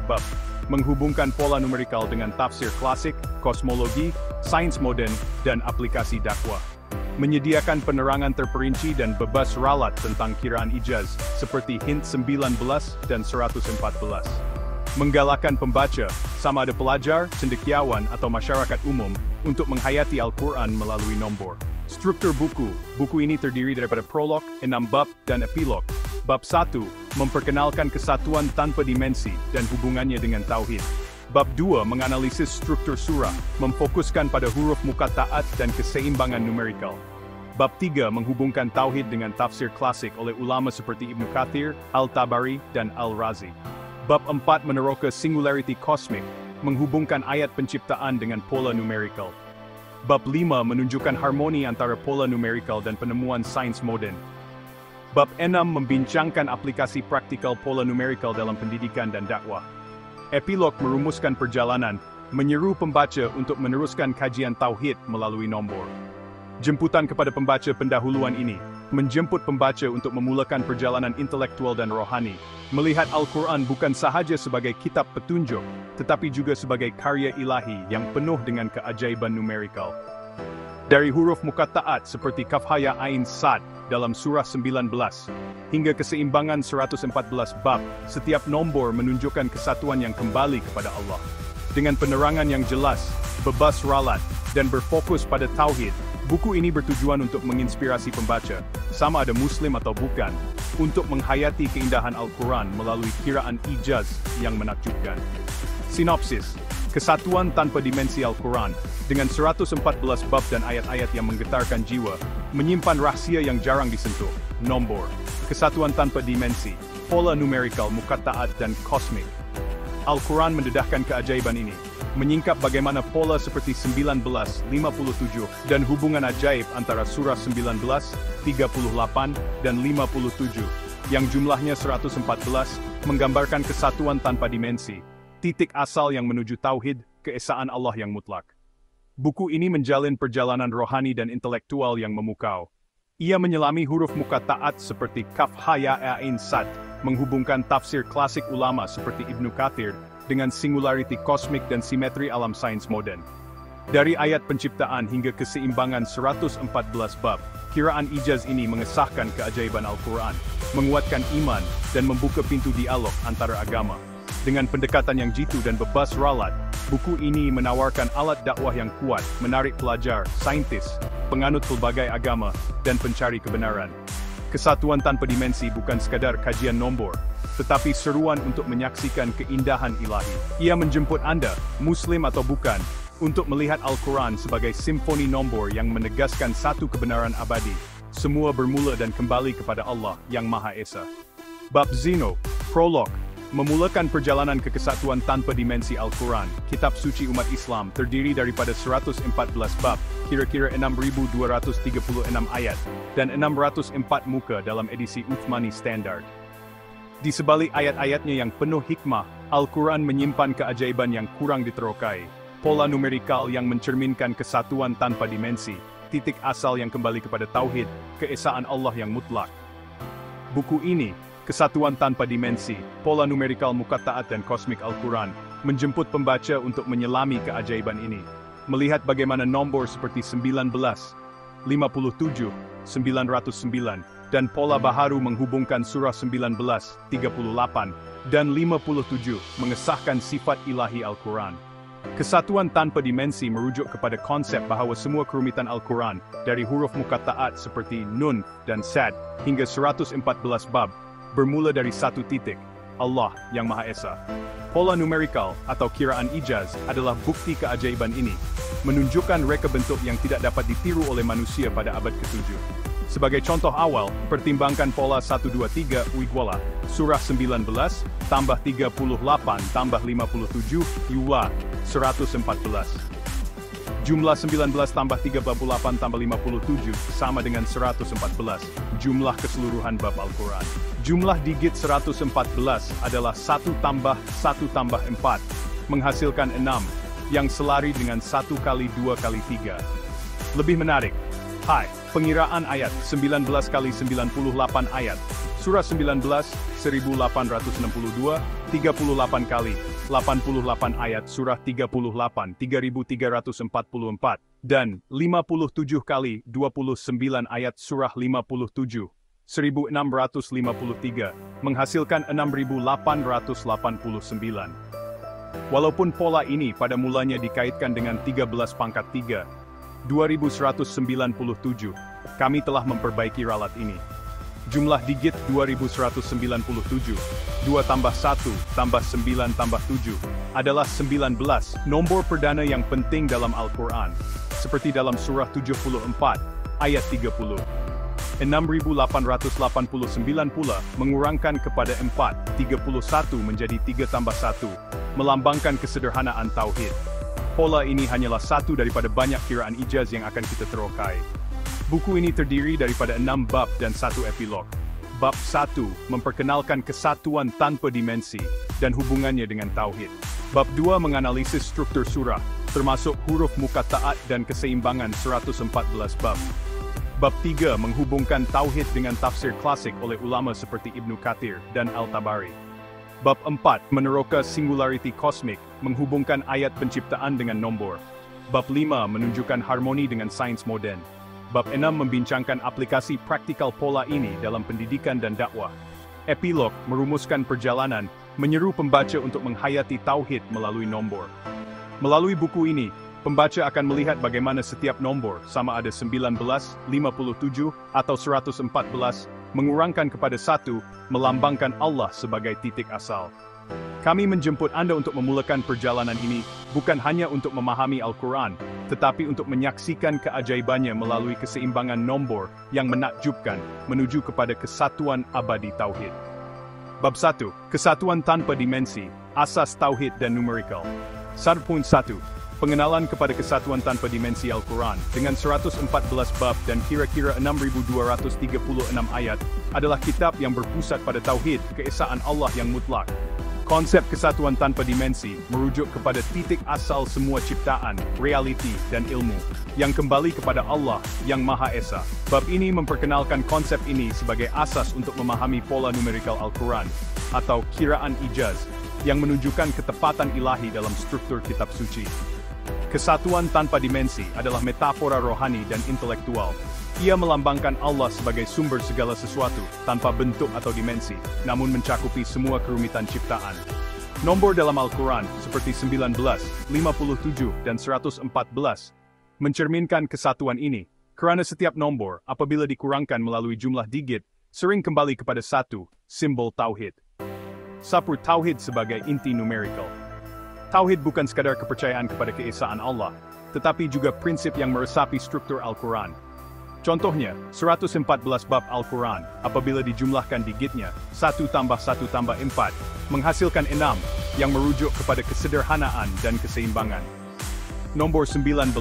bab. Menghubungkan pola numerikal dengan tafsir klasik, kosmologi, sains modern, dan aplikasi dakwah. Menyediakan penerangan terperinci dan bebas ralat tentang kiraan ijaz, seperti hint 19 dan 114. Menggalakkan pembaca, sama ada pelajar, cendekiawan, atau masyarakat umum, untuk menghayati Al-Quran melalui nombor. Struktur buku. Buku ini terdiri daripada prolog, 6 bab, dan epilog. Bab 1, memperkenalkan kesatuan tanpa dimensi dan hubungannya dengan tauhid. Bab 2, menganalisis struktur surah, memfokuskan pada huruf muqatta'at dan keseimbangan numerikal. Bab 3, menghubungkan tauhid dengan tafsir klasik oleh ulama seperti Ibnu Katsir, Al-Tabari, dan Al-Razi. Bab 4 meneroka singularity kosmik, menghubungkan ayat penciptaan dengan pola numerikal. Bab 5 menunjukkan harmoni antara pola numerikal dan penemuan sains modern. Bab 6 membincangkan aplikasi praktikal pola numerikal dalam pendidikan dan dakwah. Epilog merumuskan perjalanan menyeru pembaca untuk meneruskan kajian tauhid melalui nombor. Jemputan kepada pembaca pendahuluan ini menjemput pembaca untuk memulakan perjalanan intelektual dan rohani, melihat Al-Quran bukan sahaja sebagai kitab petunjuk, tetapi juga sebagai karya ilahi yang penuh dengan keajaiban numerikal. Dari huruf muqatta'at seperti kaf ha ya ain sad dalam surah 19, hingga keseimbangan 114 bab, setiap nombor menunjukkan kesatuan yang kembali kepada Allah. Dengan penerangan yang jelas, bebas ralat, dan berfokus pada tauhid, buku ini bertujuan untuk menginspirasi pembaca, sama ada Muslim atau bukan, untuk menghayati keindahan Al-Quran melalui kiraan ijaz yang menakjubkan. Sinopsis: kesatuan tanpa dimensi Al-Quran, dengan 114 bab dan ayat-ayat yang menggetarkan jiwa, menyimpan rahasia yang jarang disentuh, nombor, kesatuan tanpa dimensi, pola numerikal, muqatta'at dan kosmik. Al-Quran mendedahkan keajaiban ini, menyingkap bagaimana pola seperti 19, 57, dan hubungan ajaib antara surah 19, 38, dan 57, yang jumlahnya 114, menggambarkan kesatuan tanpa dimensi, titik asal yang menuju tauhid, keesaan Allah yang mutlak. Buku ini menjalin perjalanan rohani dan intelektual yang memukau. Ia menyelami huruf muqatta'at seperti kaf ha ya ain sad, menghubungkan tafsir klasik ulama seperti Ibnu Katsir dengan singularity kosmik dan simetri alam sains modern. Dari ayat penciptaan hingga keseimbangan 114 bab, kiraan ijaz ini mengesahkan keajaiban Al-Quran, menguatkan iman, dan membuka pintu dialog antara agama. Dengan pendekatan yang jitu dan bebas ralat, buku ini menawarkan alat dakwah yang kuat, menarik pelajar, saintis, penganut pelbagai agama, dan pencari kebenaran. Kesatuan tanpa dimensi bukan sekadar kajian nombor, tetapi seruan untuk menyaksikan keindahan ilahi. Ia menjemput Anda, Muslim atau bukan, untuk melihat Al-Quran sebagai simfoni nombor yang menegaskan satu kebenaran abadi. Semua bermula dan kembali kepada Allah yang Maha Esa. Bab Zino, Prolog, memulakan perjalanan ke kesatuan tanpa dimensi Al-Quran. Kitab suci umat Islam terdiri daripada 114 bab, kira-kira 6.236 ayat, dan 604 muka dalam edisi Uthmani Standard. Di sebalik ayat-ayatnya yang penuh hikmah, Al-Quran menyimpan keajaiban yang kurang diterokai, pola numerikal yang mencerminkan kesatuan tanpa dimensi, titik asal yang kembali kepada tauhid, keesaan Allah yang mutlak. Buku ini, Kesatuan Tanpa Dimensi, Pola Numerikal Muqatta'at dan Kosmik Al-Quran, menjemput pembaca untuk menyelami keajaiban ini. Melihat bagaimana nombor seperti 19, 57, 909, dan pola baharu menghubungkan surah 19, 38, dan 57, mengesahkan sifat ilahi Al-Quran. Kesatuan tanpa dimensi merujuk kepada konsep bahawa semua kerumitan Al-Quran, dari huruf muqatta'at seperti Nun dan Sad, hingga 114 bab, bermula dari satu titik, Allah yang Maha Esa. Pola numerikal atau kiraan ijaz adalah bukti keajaiban ini, menunjukkan reka bentuk yang tidak dapat ditiru oleh manusia pada abad ke-7. Sebagai contoh awal, pertimbangkan pola 123 Uiguala, surah 19, tambah 38, tambah 57, Yula, 114. Jumlah 19 tambah 38 tambah 57 sama dengan 114, jumlah keseluruhan bab Al-Quran. Jumlah digit 114 adalah 1 tambah 1 tambah 4, menghasilkan 6, yang selari dengan 1 kali 2 kali 3. Lebih menarik, pengiraan ayat 19 kali 98 ayat, surah 19, 1862, 38 kali 88 ayat surah 38, 3344, dan 57 kali 29 ayat surah 57, 1653, menghasilkan 6889. Walaupun pola ini pada mulanya dikaitkan dengan 13 pangkat 3, 2197, kami telah memperbaiki ralat ini. Jumlah digit 2197, 2 tambah 1, tambah 9 tambah 7, adalah 19, nombor perdana yang penting dalam Al-Quran, seperti dalam surah 74, ayat 30. 6889 pula mengurangkan kepada 4, 31 menjadi 3 tambah 1, melambangkan kesederhanaan Tauhid. Pola ini hanyalah satu daripada banyak kiraan ijaz yang akan kita terokai. Buku ini terdiri daripada 6 bab dan 1 epilog. Bab 1 memperkenalkan kesatuan tanpa dimensi dan hubungannya dengan Tauhid. Bab 2 menganalisis struktur surah, termasuk huruf muqatta'at dan keseimbangan 114 bab. Bab 3 menghubungkan tauhid dengan tafsir klasik oleh ulama seperti Ibnu Katsir dan Al-Tabari. Bab 4 meneroka singularity kosmik, menghubungkan ayat penciptaan dengan nombor. Bab 5 menunjukkan harmoni dengan sains moden. Bab 6 membincangkan aplikasi praktikal pola ini dalam pendidikan dan dakwah. Epilog merumuskan perjalanan, menyeru pembaca untuk menghayati tauhid melalui nombor. Melalui buku ini, pembaca akan melihat bagaimana setiap nombor, sama ada 19, 57, atau 114, mengurangkan kepada 1, melambangkan Allah sebagai titik asal. Kami menjemput Anda untuk memulakan perjalanan ini, bukan hanya untuk memahami Al-Quran, tetapi untuk menyaksikan keajaibannya melalui keseimbangan nombor yang menakjubkan, menuju kepada kesatuan abadi tauhid. Bab 1. Kesatuan tanpa dimensi, asas tauhid dan numerikal. 1.1. Pengenalan kepada kesatuan tanpa dimensi Al-Quran, dengan 114 bab dan kira-kira 6.236 ayat, adalah kitab yang berpusat pada tauhid, keesaan Allah yang mutlak. Konsep kesatuan tanpa dimensi merujuk kepada titik asal semua ciptaan, realiti, dan ilmu, yang kembali kepada Allah yang Maha Esa. Bab ini memperkenalkan konsep ini sebagai asas untuk memahami pola numerikal Al-Quran, atau kiraan ijaz, yang menunjukkan ketepatan ilahi dalam struktur kitab suci. Kesatuan tanpa dimensi adalah metafora rohani dan intelektual. Ia melambangkan Allah sebagai sumber segala sesuatu, tanpa bentuk atau dimensi, namun mencakupi semua kerumitan ciptaan. Nombor dalam Al-Quran, seperti 19, 57, dan 114, mencerminkan kesatuan ini, kerana setiap nombor, apabila dikurangkan melalui jumlah digit, sering kembali kepada 1, simbol tauhid. Sapur tauhid sebagai inti numerikal. Tauhid bukan sekadar kepercayaan kepada keesaan Allah, tetapi juga prinsip yang meresapi struktur Al-Quran. Contohnya, 114 bab Al-Quran, apabila dijumlahkan digitnya, 1 tambah 1 tambah 4, menghasilkan 6, yang merujuk kepada kesederhanaan dan keseimbangan. Nombor 19,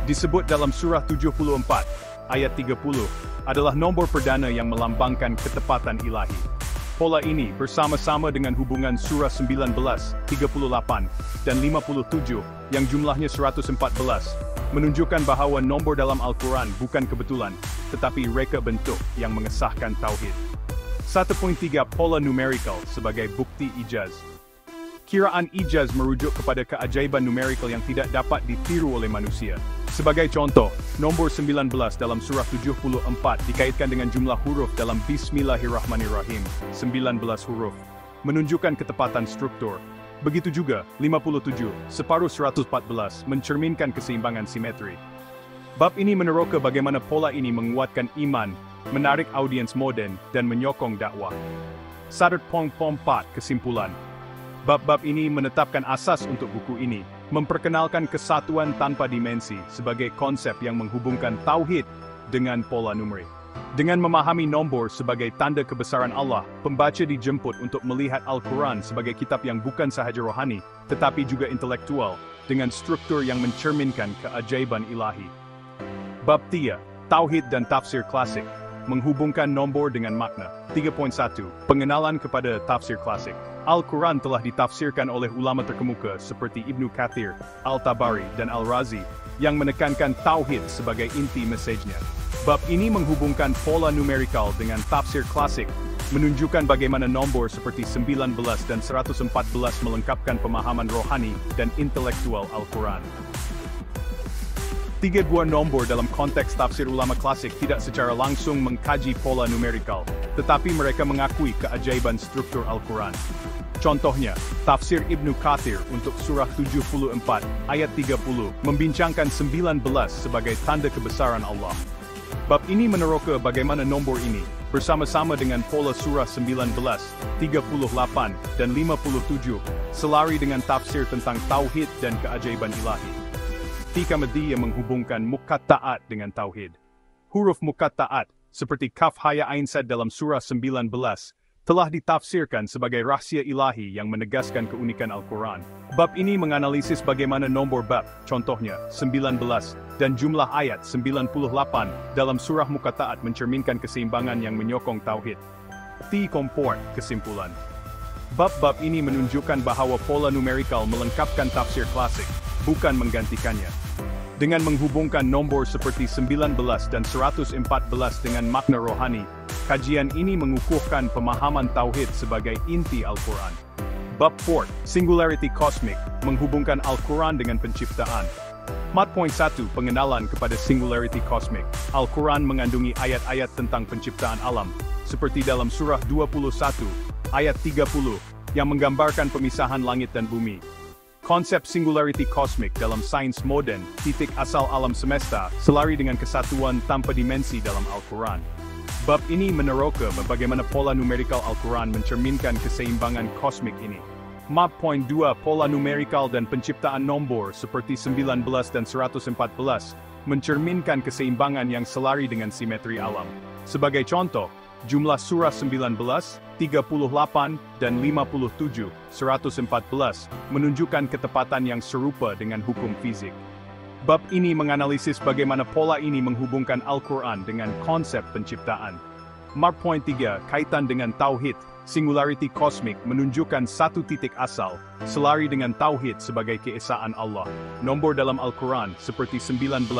disebut dalam surah 74, ayat 30, adalah nombor perdana yang melambangkan ketepatan ilahi. Pola ini bersama-sama dengan hubungan surah 19, 38, dan 57, yang jumlahnya 114, menunjukkan bahawa nombor dalam Al-Quran bukan kebetulan, tetapi reka bentuk yang mengesahkan tauhid. 1.3 Pola numerikal sebagai bukti ijaz. Kiraan ijaz merujuk kepada keajaiban numerikal yang tidak dapat ditiru oleh manusia. Sebagai contoh, nombor 19 dalam surah 74 dikaitkan dengan jumlah huruf dalam Bismillahirrahmanirrahim, 19 huruf, menunjukkan ketepatan struktur. Begitu juga, 57, separuh 114, mencerminkan keseimbangan simetri. Bab ini meneroka bagaimana pola ini menguatkan iman, menarik audiens moden, dan menyokong dakwah. 1.4 Kesimpulan. Bab-bab ini menetapkan asas untuk buku ini, memperkenalkan kesatuan tanpa dimensi sebagai konsep yang menghubungkan tauhid dengan pola numerik. Dengan memahami nombor sebagai tanda kebesaran Allah, pembaca dijemput untuk melihat Al-Quran sebagai kitab yang bukan sahaja rohani, tetapi juga intelektual, dengan struktur yang mencerminkan keajaiban ilahi. Bab 3. Tauhid dan tafsir klasik, menghubungkan nombor dengan makna. 3.1. Pengenalan kepada tafsir klasik. Al-Quran telah ditafsirkan oleh ulama terkemuka seperti Ibnu Katsir, Al-Tabari, dan Al-Razi, yang menekankan tauhid sebagai inti mesejnya. Bab ini menghubungkan pola numerikal dengan tafsir klasik, menunjukkan bagaimana nombor seperti 19 dan 114 melengkapkan pemahaman rohani dan intelektual Al-Quran. 3 buah nombor dalam konteks tafsir ulama klasik tidak secara langsung mengkaji pola numerikal, tetapi mereka mengakui keajaiban struktur Al-Quran. Contohnya, tafsir Ibnu Katsir untuk surah 74, ayat 30, membincangkan 19 sebagai tanda kebesaran Allah. Bab ini meneroka bagaimana nombor ini, bersama-sama dengan pola surah 19, 38, dan 57, selari dengan tafsir tentang tauhid dan keajaiban ilahi. Tika Madi yang menghubungkan muqatta'at dengan tauhid. Huruf muqatta'at, seperti kaf haya ain sad dalam surah 19, telah ditafsirkan sebagai rahsia ilahi yang menegaskan keunikan Al-Quran. Bab ini menganalisis bagaimana nombor bab, contohnya 19, dan jumlah ayat 98 dalam surah muqatta'at mencerminkan keseimbangan yang menyokong tauhid. T-Comport, kesimpulan. Bab-bab ini menunjukkan bahwa pola numerikal melengkapkan tafsir klasik, bukan menggantikannya. Dengan menghubungkan nombor seperti 19 dan 114 dengan makna rohani, kajian ini mengukuhkan pemahaman tauhid sebagai inti Al-Quran. Bab 4, Singularity Cosmic, menghubungkan Al-Quran dengan penciptaan. 4.1 Pengenalan kepada Singularity Cosmic. Al-Quran mengandungi ayat-ayat tentang penciptaan alam, seperti dalam surah 21, ayat 30, yang menggambarkan pemisahan langit dan bumi. Konsep singularity cosmic dalam sains modern, titik asal alam semesta, selari dengan kesatuan tanpa dimensi dalam Al-Quran. Bab ini meneroka bagaimana pola numerikal Al-Quran mencerminkan keseimbangan kosmik ini. 4.2 Pola numerikal dan penciptaan nombor seperti 19 dan 114, mencerminkan keseimbangan yang selari dengan simetri alam. Sebagai contoh, jumlah surah 19, 38, dan 57, 114, menunjukkan ketepatan yang serupa dengan hukum fisik. Bab ini menganalisis bagaimana pola ini menghubungkan Al-Quran dengan konsep penciptaan. 4.3 Kaitan dengan Tauhid. Singularity Cosmic menunjukkan satu titik asal, selari dengan Tauhid sebagai keesaan Allah. Nombor dalam Al-Quran, seperti 19,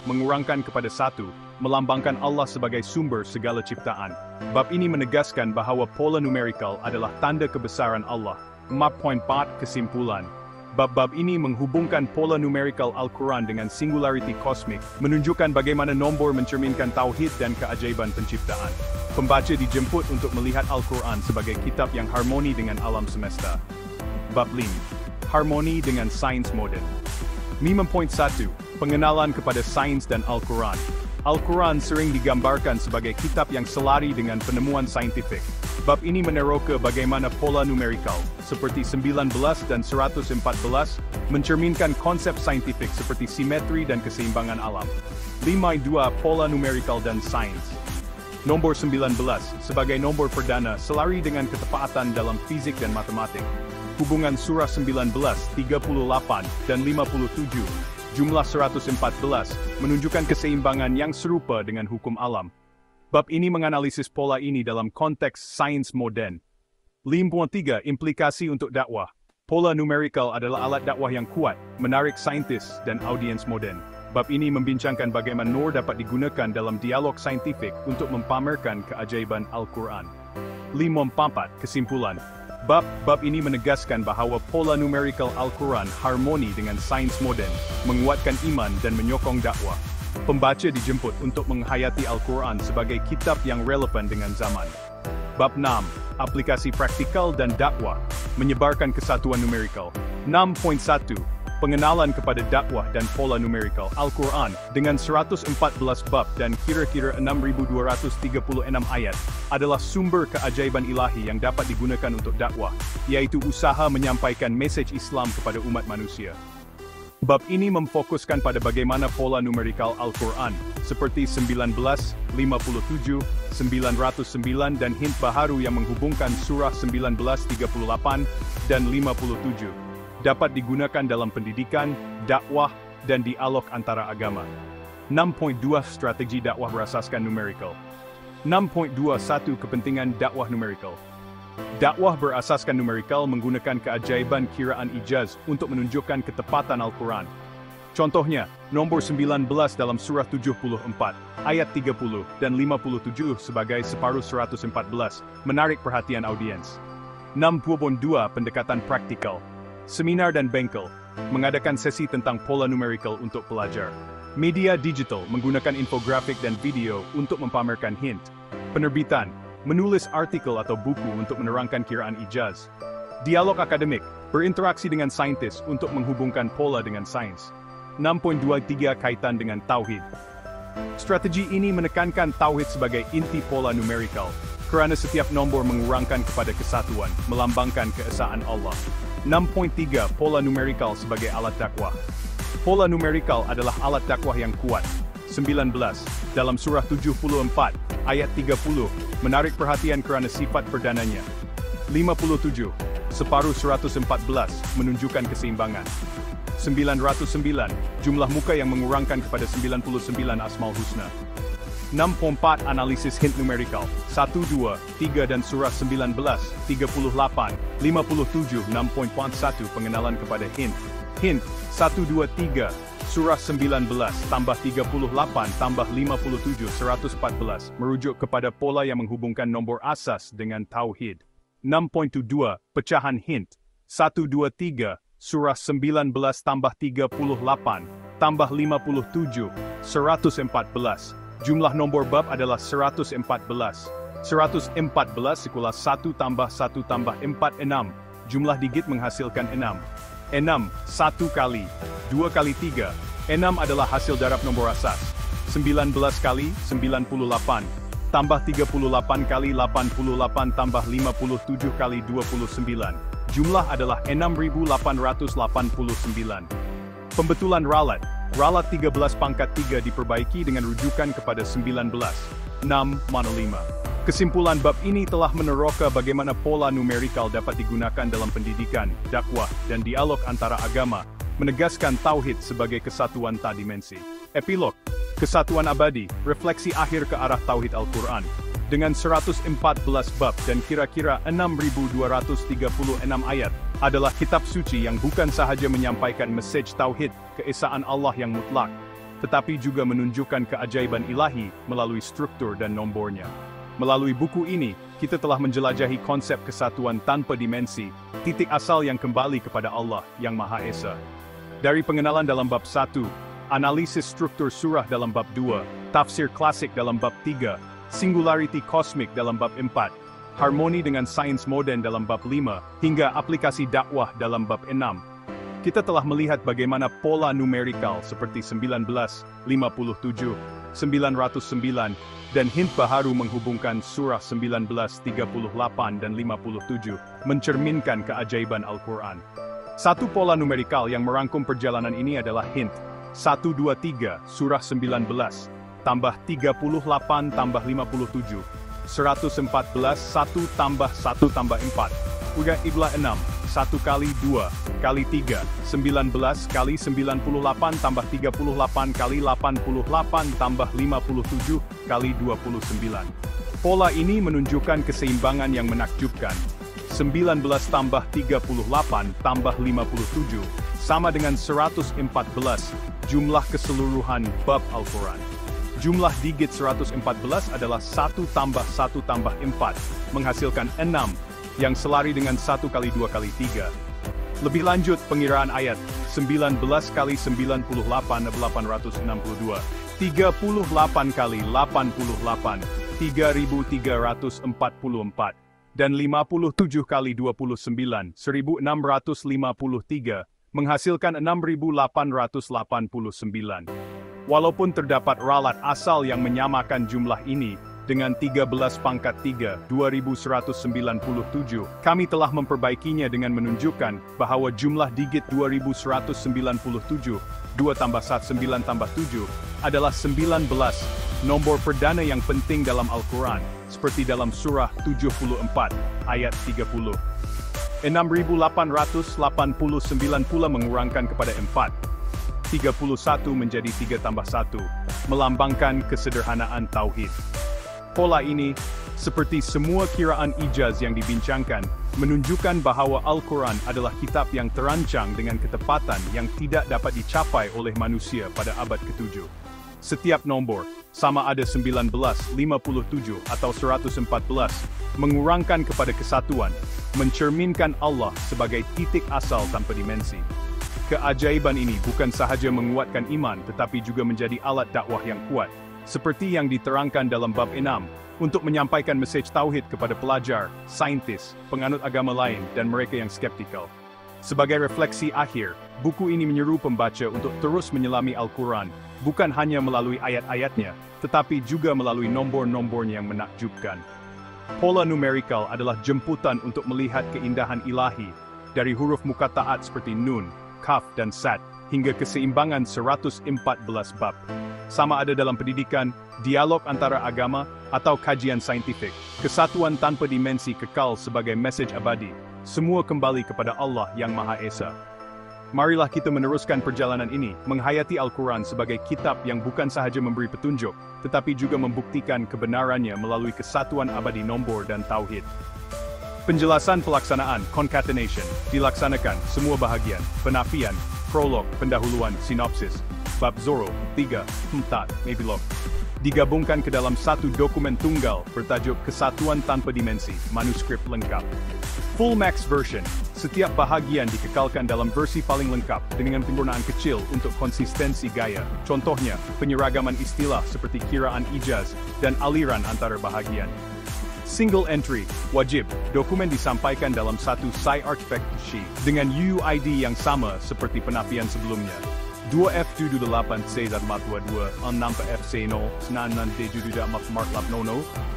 mengurangkan kepada 1, melambangkan Allah sebagai sumber segala ciptaan. Bab ini menegaskan bahwa pola numerikal adalah tanda kebesaran Allah. 4.4 Kesimpulan. Bab-bab ini menghubungkan pola numerikal Al-Quran dengan singularity cosmic, menunjukkan bagaimana nombor mencerminkan tauhid dan keajaiban penciptaan. Pembaca dijemput untuk melihat Al-Quran sebagai kitab yang harmoni dengan alam semesta. Bab 5. Harmoni dengan sains modern. 5.1 Pengenalan kepada sains dan Al-Quran. Al-Quran sering digambarkan sebagai kitab yang selari dengan penemuan saintifik. Bab ini meneroka bagaimana pola numerikal, seperti 19 dan 114, mencerminkan konsep saintifik seperti simetri dan keseimbangan alam. 5.2 Pola numerikal dan sains. Nombor 19, sebagai nombor perdana, selari dengan ketepatan dalam fizik dan matematik. Hubungan surah 19, 38, dan 57, jumlah 114, menunjukkan keseimbangan yang serupa dengan hukum alam. Bab ini menganalisis pola ini dalam konteks sains modern. 5.3 Implikasi untuk dakwah. Pola numerikal adalah alat dakwah yang kuat, menarik saintis dan audiens modern. Bab ini membincangkan bagaimana Nur dapat digunakan dalam dialog saintifik untuk mempamerkan keajaiban Al-Quran. 5.4 Kesimpulan. Bab ini menegaskan bahwa pola numerikal Al-Quran harmoni dengan sains modern, menguatkan iman dan menyokong dakwah. Pembaca dijemput untuk menghayati Al-Quran sebagai kitab yang relevan dengan zaman. Bab 6. Aplikasi praktikal dan dakwah, menyebarkan kesatuan numerikal. 6.1 Pengenalan kepada dakwah dan pola numerikal Al-Quran dengan 114 bab dan kira-kira 6.236 ayat adalah sumber keajaiban ilahi yang dapat digunakan untuk dakwah, yaitu usaha menyampaikan mesej Islam kepada umat manusia. Bab ini memfokuskan pada bagaimana pola numerikal Al-Quran, seperti 19, 57, 909 dan hint baharu yang menghubungkan surah 19, 38, dan 57, dapat digunakan dalam pendidikan, dakwah, dan dialog antara agama. 6.2 Strategi dakwah berasaskan numerikal. 6.21 Kepentingan dakwah numerikal. Dakwah berasaskan numerikal menggunakan keajaiban kiraan ijaz untuk menunjukkan ketepatan Al-Quran. Contohnya, nombor 19 dalam surah 74, ayat 30 dan 57 sebagai separuh 114, menarik perhatian audiens. 6.2 Pendekatan praktikal. Seminar dan bengkel, mengadakan sesi tentang pola numerikal untuk pelajar. Media digital menggunakan infografik dan video untuk mempamerkan hint. Penerbitan, menulis artikel atau buku untuk menerangkan kiraan ijaz. Dialog akademik, berinteraksi dengan saintis untuk menghubungkan pola dengan sains. 6.23 Kaitan dengan Tauhid. Strategi ini menekankan Tauhid sebagai inti pola numerikal, kerana setiap nombor mengurangkan kepada kesatuan, melambangkan keesaan Allah. 6.3 Pola numerikal sebagai alat dakwah. Pola numerikal adalah alat dakwah yang kuat. 19, dalam surah 74, ayat 30, menarik perhatian kerana sifat perdananya. 57, separuh 114, menunjukkan keseimbangan. 909, jumlah muka yang mengurangkan kepada 99 Asmaul Husna. 64 Analisis hint numerikal, 1, 2, 3 dan surah 19, 38, 57, 6.1 Pengenalan kepada hint. Hint, 1, 2, 3, surah 19, tambah 38, tambah 57, 114, merujuk kepada pola yang menghubungkan nombor asas dengan tauhid. 6.2, pecahan hint, 1, 2, 3, surah 19 tambah 38, tambah 57, 114. Jumlah nombor bab adalah 114. 114 ikulah 1 tambah 1 tambah 4, 6. Jumlah digit menghasilkan 6. 6, 1 kali, 2 kali 3. 6 adalah hasil darab nombor asas. 19 kali, 98. Tambah 38 kali 88 tambah 57 kali 29. Jumlah adalah 6.889. Pembetulan ralat. Ralat 13 pangkat 3 diperbaiki dengan rujukan kepada 19. 6, mana 5. Kesimpulan bab ini telah meneroka bagaimana pola numerikal dapat digunakan dalam pendidikan, dakwah, dan dialog antara agama, menegaskan tauhid sebagai kesatuan tadimensi. Epilog. Kesatuan abadi, refleksi akhir ke arah tauhid Al-Quran. Dengan 114 bab dan kira-kira 6.236 ayat, adalah kitab suci yang bukan sahaja menyampaikan mesej tauhid, keesaan Allah yang mutlak, tetapi juga menunjukkan keajaiban ilahi melalui struktur dan nombornya. Melalui buku ini, kita telah menjelajahi konsep kesatuan tanpa dimensi, titik asal yang kembali kepada Allah yang Maha Esa. Dari pengenalan dalam bab 1, analisis struktur surah dalam bab 2, tafsir klasik dalam bab 3, singularity kosmik dalam bab 4, harmoni dengan sains modern dalam bab 5, hingga aplikasi dakwah dalam bab 6. Kita telah melihat bagaimana pola numerikal seperti 19, 57, 909, dan hint baharu menghubungkan surah 19, 38 dan 57, mencerminkan keajaiban Al-Quran. Satu pola numerikal yang merangkum perjalanan ini adalah hint. 1, 2, 3, surah 19, tambah 38 tambah 57, 114, 1 tambah 1 tambah 4, udah iblah 6, 1 kali 2, kali 3, 19 kali 98 tambah 38 kali 88 tambah 57 kali 29. Pola ini menunjukkan keseimbangan yang menakjubkan. 19 tambah 38 tambah 57, sama dengan 114, jumlah keseluruhan bab Al-Quran. Jumlah digit 114 adalah 1 tambah 1 tambah 4, menghasilkan 6, yang selari dengan 1 kali 2 kali 3. Lebih lanjut, pengiraan ayat, 19 kali 98, 862, 38 kali 88, 3344, dan 57 kali 29, 1653, menghasilkan 6889. Walaupun terdapat ralat asal yang menyamakan jumlah ini, dengan 13 pangkat 3, 2197, kami telah memperbaikinya dengan menunjukkan bahwa jumlah digit 2197, 2 tambah 1, 9 tambah 7, adalah 19, nombor perdana yang penting dalam Al-Quran, seperti dalam surah 74, ayat 30. 6889 pula mengurangkan kepada 4. 31 menjadi 3 tambah 1, melambangkan kesederhanaan tauhid. Pola ini, seperti semua kiraan ijaz yang dibincangkan, menunjukkan bahwa Al-Quran adalah kitab yang terancang dengan ketepatan yang tidak dapat dicapai oleh manusia pada abad ke-7. Setiap nombor, sama ada 19, 57 atau 114, mengurangkan kepada kesatuan, mencerminkan Allah sebagai titik asal tanpa dimensi. Keajaiban ini bukan sahaja menguatkan iman tetapi juga menjadi alat dakwah yang kuat, seperti yang diterangkan dalam bab 6, untuk menyampaikan mesej tauhid kepada pelajar, saintis, penganut agama lain, dan mereka yang skeptikal. Sebagai refleksi akhir, buku ini menyeru pembaca untuk terus menyelami Al-Quran, bukan hanya melalui ayat-ayatnya, tetapi juga melalui nombor-nombornya yang menakjubkan. Pola numerikal adalah jemputan untuk melihat keindahan ilahi, dari huruf mukataat seperti nun, kaf dan sad, hingga keseimbangan 114 bab. Sama ada dalam pendidikan, dialog antara agama, atau kajian saintifik, kesatuan tanpa dimensi kekal sebagai mesej abadi, semua kembali kepada Allah yang Maha Esa. Marilah kita meneruskan perjalanan ini, menghayati Al-Quran sebagai kitab yang bukan sahaja memberi petunjuk, tetapi juga membuktikan kebenarannya melalui kesatuan abadi nombor dan tauhid. Penjelasan pelaksanaan, concatenation, dilaksanakan, semua bahagian, penafian, prolog, pendahuluan, sinopsis, bab Zoro, 3, 4, epilog. Digabungkan ke dalam satu dokumen tunggal bertajuk Kesatuan Tanpa Dimensi, manuskrip lengkap. Full Max Version, setiap bahagian dikekalkan dalam versi paling lengkap dengan penggunaan kecil untuk konsistensi gaya. Contohnya, penyeragaman istilah seperti kiraan ijaz dan aliran antara bahagian. Single entry, wajib, dokumen disampaikan dalam satu Psi Artifact sheet dengan UUID yang sama seperti penafian sebelumnya. 2F228C426F C0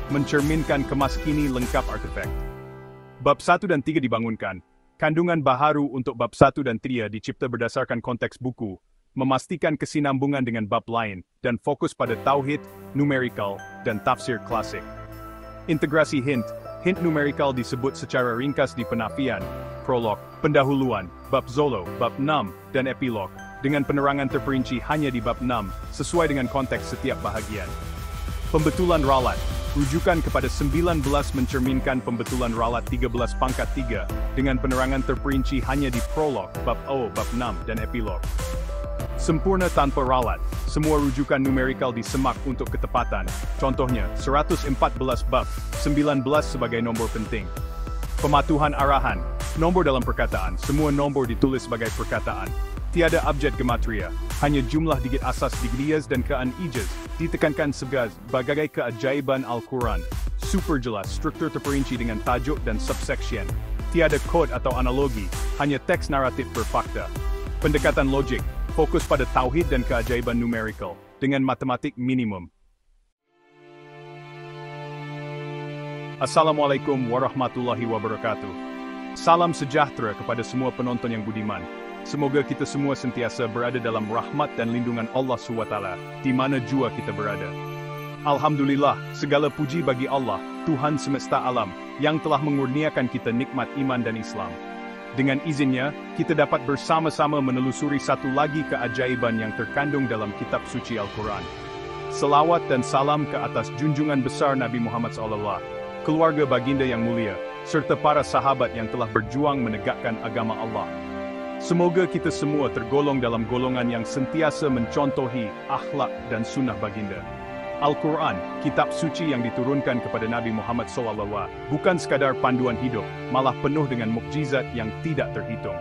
mencerminkan kemaskini lengkap artefak. Bab 1 dan 3 dibangunkan. Kandungan baharu untuk bab 1 dan 3 dicipta berdasarkan konteks buku, memastikan kesinambungan dengan bab lain, dan fokus pada tauhid, numerikal, dan tafsir klasik. Integrasi hint numerikal disebut secara ringkas di penafian, prolog, pendahuluan, bab Zolo, bab 6, dan epilog, dengan penerangan terperinci hanya di bab 6, sesuai dengan konteks setiap bahagian. Pembetulan ralat, rujukan kepada 19 mencerminkan pembetulan ralat 13 pangkat 3, dengan penerangan terperinci hanya di prolog, bab O, bab 6, dan epilog. Sempurna tanpa ralat, semua rujukan numerikal disemak untuk ketepatan, contohnya 114 bab, 19 sebagai nombor penting. Pematuhan arahan, nombor dalam perkataan, semua nombor ditulis sebagai perkataan. Tiada abjad gematria, hanya jumlah digit asas digliyaz dan kean ijaz, ditekankan sebagai keajaiban Al-Quran. Super jelas, struktur terperinci dengan tajuk dan subsection. Tiada kod atau analogi, hanya teks naratif berfakta. Pendekatan logik, fokus pada tauhid dan keajaiban numerikal, dengan matematik minimum. Assalamualaikum warahmatullahi wabarakatuh. Salam sejahtera kepada semua penonton yang budiman. Semoga kita semua sentiasa berada dalam rahmat dan lindungan Allah SWT, di mana jua kita berada. Alhamdulillah, segala puji bagi Allah, Tuhan semesta alam, yang telah mengurniakan kita nikmat iman dan Islam. Dengan izinnya, kita dapat bersama-sama menelusuri satu lagi keajaiban yang terkandung dalam kitab suci Al-Quran. Selawat dan salam ke atas junjungan besar Nabi Muhammad SAW, keluarga baginda yang mulia, serta para sahabat yang telah berjuang menegakkan agama Allah. Semoga kita semua tergolong dalam golongan yang sentiasa mencontohi akhlak dan sunnah baginda. Al-Quran, kitab suci yang diturunkan kepada Nabi Muhammad SAW, bukan sekadar panduan hidup, malah penuh dengan mukjizat yang tidak terhitung.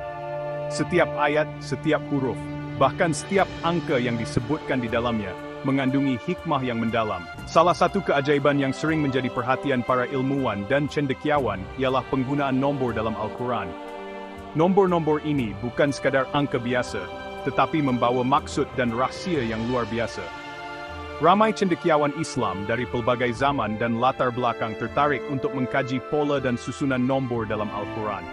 Setiap ayat, setiap huruf, bahkan setiap angka yang disebutkan di dalamnya, mengandungi hikmah yang mendalam. Salah satu keajaiban yang sering menjadi perhatian para ilmuwan dan cendekiawan ialah penggunaan nombor dalam Al-Quran. Nombor-nombor ini bukan sekadar angka biasa, tetapi membawa maksud dan rahsia yang luar biasa. Ramai cendekiawan Islam dari pelbagai zaman dan latar belakang tertarik untuk mengkaji pola dan susunan nombor dalam Al-Quran.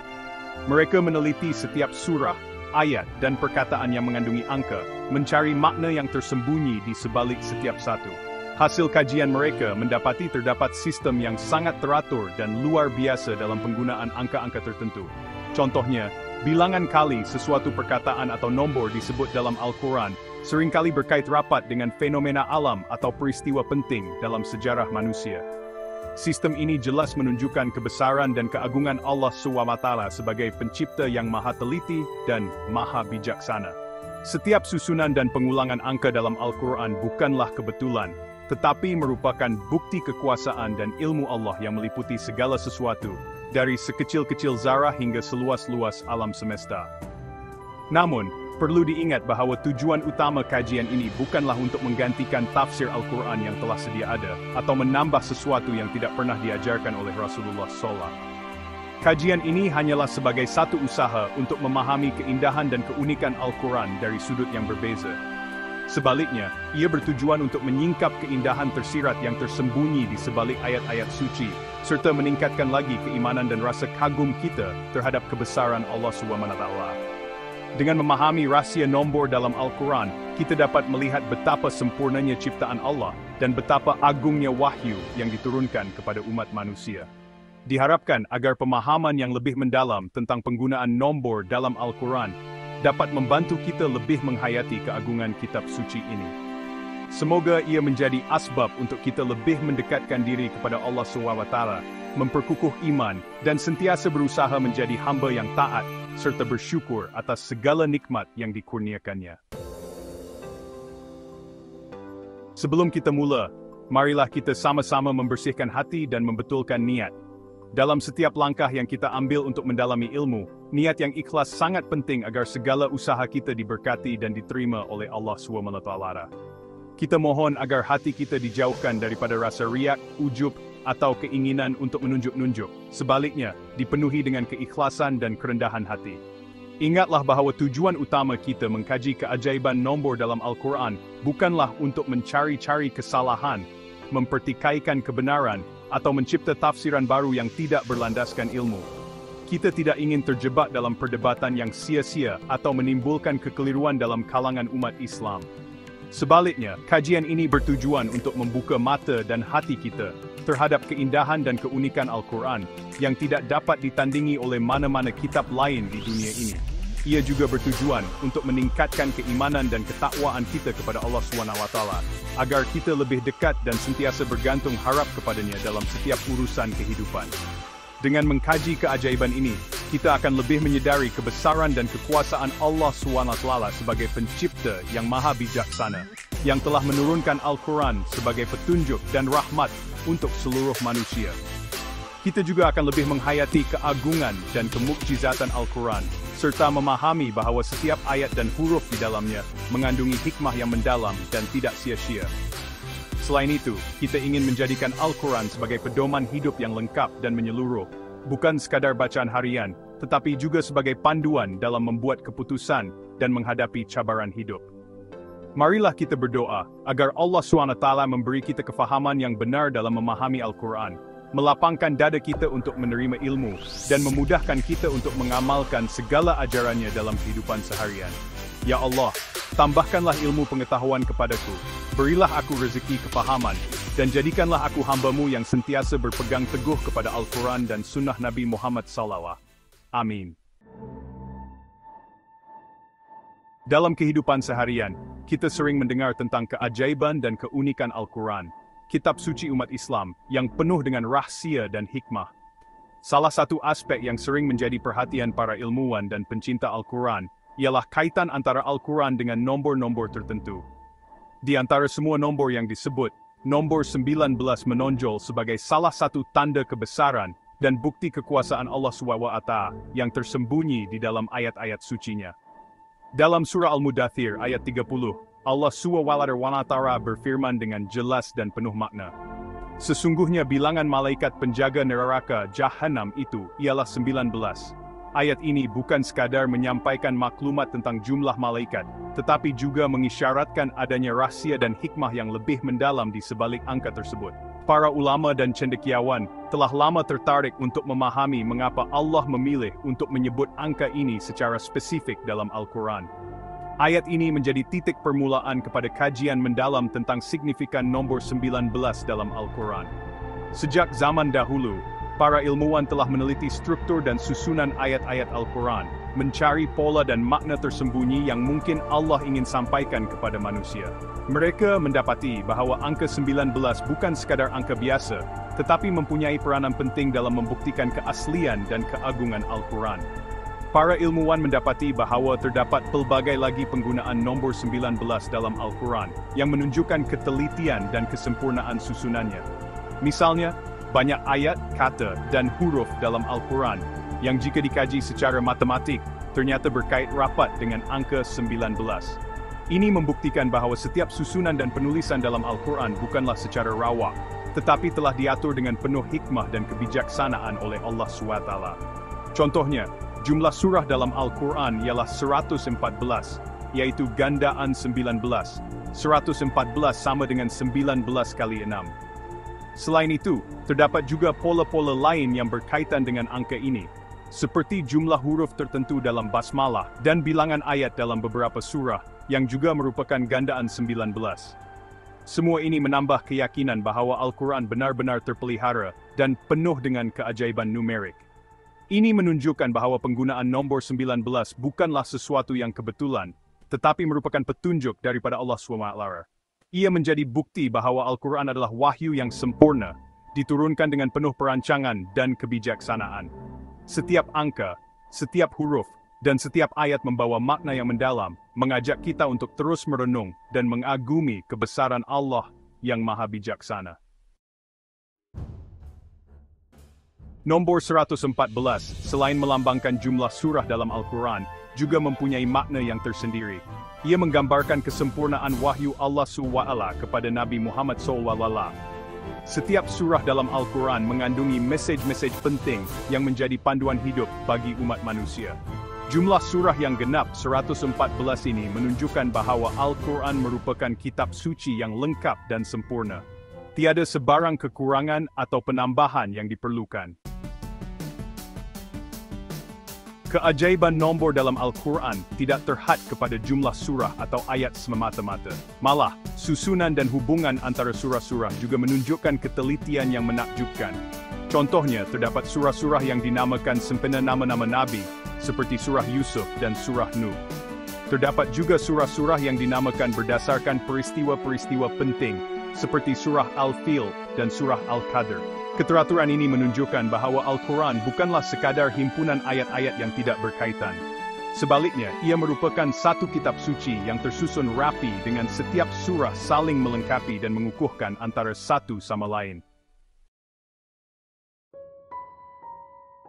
Mereka meneliti setiap surah, ayat, dan perkataan yang mengandungi angka, mencari makna yang tersembunyi di sebalik setiap satu. Hasil kajian mereka mendapati terdapat sistem yang sangat teratur dan luar biasa dalam penggunaan angka-angka tertentu. Contohnya, bilangan kali sesuatu perkataan atau nombor disebut dalam Al-Quran seringkali berkait rapat dengan fenomena alam atau peristiwa penting dalam sejarah manusia. Sistem ini jelas menunjukkan kebesaran dan keagungan Allah SWT sebagai pencipta yang maha teliti dan maha bijaksana. Setiap susunan dan pengulangan angka dalam Al-Quran bukanlah kebetulan, tetapi merupakan bukti kekuasaan dan ilmu Allah yang meliputi segala sesuatu, dari sekecil-kecil zarah hingga seluas-luas alam semesta. Namun, perlu diingat bahwa tujuan utama kajian ini bukanlah untuk menggantikan tafsir Al-Quran yang telah sedia ada, atau menambah sesuatu yang tidak pernah diajarkan oleh Rasulullah SAW. Kajian ini hanyalah sebagai satu usaha untuk memahami keindahan dan keunikan Al-Quran dari sudut yang berbeza. Sebaliknya, ia bertujuan untuk menyingkap keindahan tersirat yang tersembunyi di sebalik ayat-ayat suci, serta meningkatkan lagi keimanan dan rasa kagum kita terhadap kebesaran Allah SWT. Dengan memahami rahsia nombor dalam Al-Quran, kita dapat melihat betapa sempurnanya ciptaan Allah dan betapa agungnya wahyu yang diturunkan kepada umat manusia. Diharapkan agar pemahaman yang lebih mendalam tentang penggunaan nombor dalam Al-Quran dapat membantu kita lebih menghayati keagungan kitab suci ini. Semoga ia menjadi asbab untuk kita lebih mendekatkan diri kepada Allah SWT, memperkukuh iman, dan sentiasa berusaha menjadi hamba yang taat, serta bersyukur atas segala nikmat yang dikurniakannya. Sebelum kita mula, marilah kita sama-sama membersihkan hati dan membetulkan niat. Dalam setiap langkah yang kita ambil untuk mendalami ilmu, niat yang ikhlas sangat penting agar segala usaha kita diberkati dan diterima oleh Allah SWT. Kita mohon agar hati kita dijauhkan daripada rasa riak, ujub, atau keinginan untuk menunjuk-nunjuk. Sebaliknya, dipenuhi dengan keikhlasan dan kerendahan hati. Ingatlah bahawa tujuan utama kita mengkaji keajaiban nombor dalam Al-Quran bukanlah untuk mencari-cari kesalahan, mempertikaikan kebenaran, atau mencipta tafsiran baru yang tidak berlandaskan ilmu. Kita tidak ingin terjebak dalam perdebatan yang sia-sia atau menimbulkan kekeliruan dalam kalangan umat Islam. Sebaliknya, kajian ini bertujuan untuk membuka mata dan hati kita terhadap keindahan dan keunikan Al-Quran yang tidak dapat ditandingi oleh mana-mana kitab lain di dunia ini. Ia juga bertujuan untuk meningkatkan keimanan dan ketakwaan kita kepada Allah SWT, agar kita lebih dekat dan sentiasa bergantung harap kepadanya dalam setiap urusan kehidupan. Dengan mengkaji keajaiban ini, kita akan lebih menyedari kebesaran dan kekuasaan Allah SWT sebagai pencipta yang maha bijaksana, yang telah menurunkan Al-Quran sebagai petunjuk dan rahmat untuk seluruh manusia. Kita juga akan lebih menghayati keagungan dan kemukjizatan Al-Quran, serta memahami bahawa setiap ayat dan huruf di dalamnya mengandungi hikmah yang mendalam dan tidak sia-sia. Selain itu, kita ingin menjadikan Al-Quran sebagai pedoman hidup yang lengkap dan menyeluruh, bukan sekadar bacaan harian, tetapi juga sebagai panduan dalam membuat keputusan dan menghadapi cabaran hidup. Marilah kita berdoa agar Allah SWT memberi kita kefahaman yang benar dalam memahami Al-Quran, melapangkan dada kita untuk menerima ilmu, dan memudahkan kita untuk mengamalkan segala ajarannya dalam kehidupan seharian. Ya Allah, tambahkanlah ilmu pengetahuan kepadaku, berilah aku rezeki kefahaman, dan jadikanlah aku hamba-Mu yang sentiasa berpegang teguh kepada Al-Quran dan sunnah Nabi Muhammad SAW. Amin. Dalam kehidupan seharian, kita sering mendengar tentang keajaiban dan keunikan Al-Quran, kitab suci umat Islam yang penuh dengan rahsia dan hikmah. Salah satu aspek yang sering menjadi perhatian para ilmuwan dan pencinta Al-Quran ialah kaitan antara Al-Quran dengan nombor-nombor tertentu. Di antara semua nombor yang disebut, nombor 19 menonjol sebagai salah satu tanda kebesaran dan bukti kekuasaan Allah SWT yang tersembunyi di dalam ayat-ayat sucinya. Dalam surah Al-Mudathir ayat 30, Allah SWT berfirman dengan jelas dan penuh makna. Sesungguhnya bilangan malaikat penjaga neraka Jahannam itu ialah 19. Ayat ini bukan sekadar menyampaikan maklumat tentang jumlah malaikat, tetapi juga mengisyaratkan adanya rahsia dan hikmah yang lebih mendalam di sebalik angka tersebut. Para ulama dan cendekiawan telah lama tertarik untuk memahami mengapa Allah memilih untuk menyebut angka ini secara spesifik dalam Al-Quran. Ayat ini menjadi titik permulaan kepada kajian mendalam tentang signifikan nombor 19 dalam Al-Quran. Sejak zaman dahulu, para ilmuwan telah meneliti struktur dan susunan ayat-ayat Al-Quran, mencari pola dan makna tersembunyi yang mungkin Allah ingin sampaikan kepada manusia. Mereka mendapati bahawa angka 19 bukan sekadar angka biasa, tetapi mempunyai peranan penting dalam membuktikan keaslian dan keagungan Al-Quran. Para ilmuwan mendapati bahawa terdapat pelbagai lagi penggunaan nombor 19 dalam Al-Quran yang menunjukkan ketelitian dan kesempurnaan susunannya. Misalnya, banyak ayat, kata, dan huruf dalam Al-Quran yang jika dikaji secara matematik ternyata berkait rapat dengan angka 19. Ini membuktikan bahawa setiap susunan dan penulisan dalam Al-Quran bukanlah secara rawak, tetapi telah diatur dengan penuh hikmah dan kebijaksanaan oleh Allah SWT. Contohnya, jumlah surah dalam Al-Quran ialah 114, yaitu gandaan 19. 114 sama dengan 19 kali 6. Selain itu, terdapat juga pola-pola lain yang berkaitan dengan angka ini, seperti jumlah huruf tertentu dalam basmalah dan bilangan ayat dalam beberapa surah yang juga merupakan gandaan 19. Semua ini menambah keyakinan bahawa Al-Quran benar-benar terpelihara dan penuh dengan keajaiban numerik. Ini menunjukkan bahwa penggunaan nombor 19 bukanlah sesuatu yang kebetulan, tetapi merupakan petunjuk daripada Allah SWT. Ia menjadi bukti bahwa Al-Quran adalah wahyu yang sempurna, diturunkan dengan penuh perancangan dan kebijaksanaan. Setiap angka, setiap huruf, dan setiap ayat membawa makna yang mendalam, mengajak kita untuk terus merenung dan mengagumi kebesaran Allah yang Maha Bijaksana. Nombor 114, selain melambangkan jumlah surah dalam Al-Quran, juga mempunyai makna yang tersendiri. Ia menggambarkan kesempurnaan wahyu Allah SWT kepada Nabi Muhammad SAW. Setiap surah dalam Al-Quran mengandungi mesej-mesej penting yang menjadi panduan hidup bagi umat manusia. Jumlah surah yang genap 114 ini menunjukkan bahwa Al-Quran merupakan kitab suci yang lengkap dan sempurna. Tiada sebarang kekurangan atau penambahan yang diperlukan. Keajaiban nombor dalam Al-Quran tidak terhad kepada jumlah surah atau ayat semata-mata. Malah, susunan dan hubungan antara surah-surah juga menunjukkan ketelitian yang menakjubkan. Contohnya, terdapat surah-surah yang dinamakan sempena nama-nama Nabi, seperti surah Yusuf dan surah Nuh. Terdapat juga surah-surah yang dinamakan berdasarkan peristiwa-peristiwa penting, seperti surah Al-Fil dan surah Al-Qadr. Keteraturan ini menunjukkan bahwa Al-Quran bukanlah sekadar himpunan ayat-ayat yang tidak berkaitan. Sebaliknya, ia merupakan satu kitab suci yang tersusun rapi dengan setiap surah saling melengkapi dan mengukuhkan antara satu sama lain.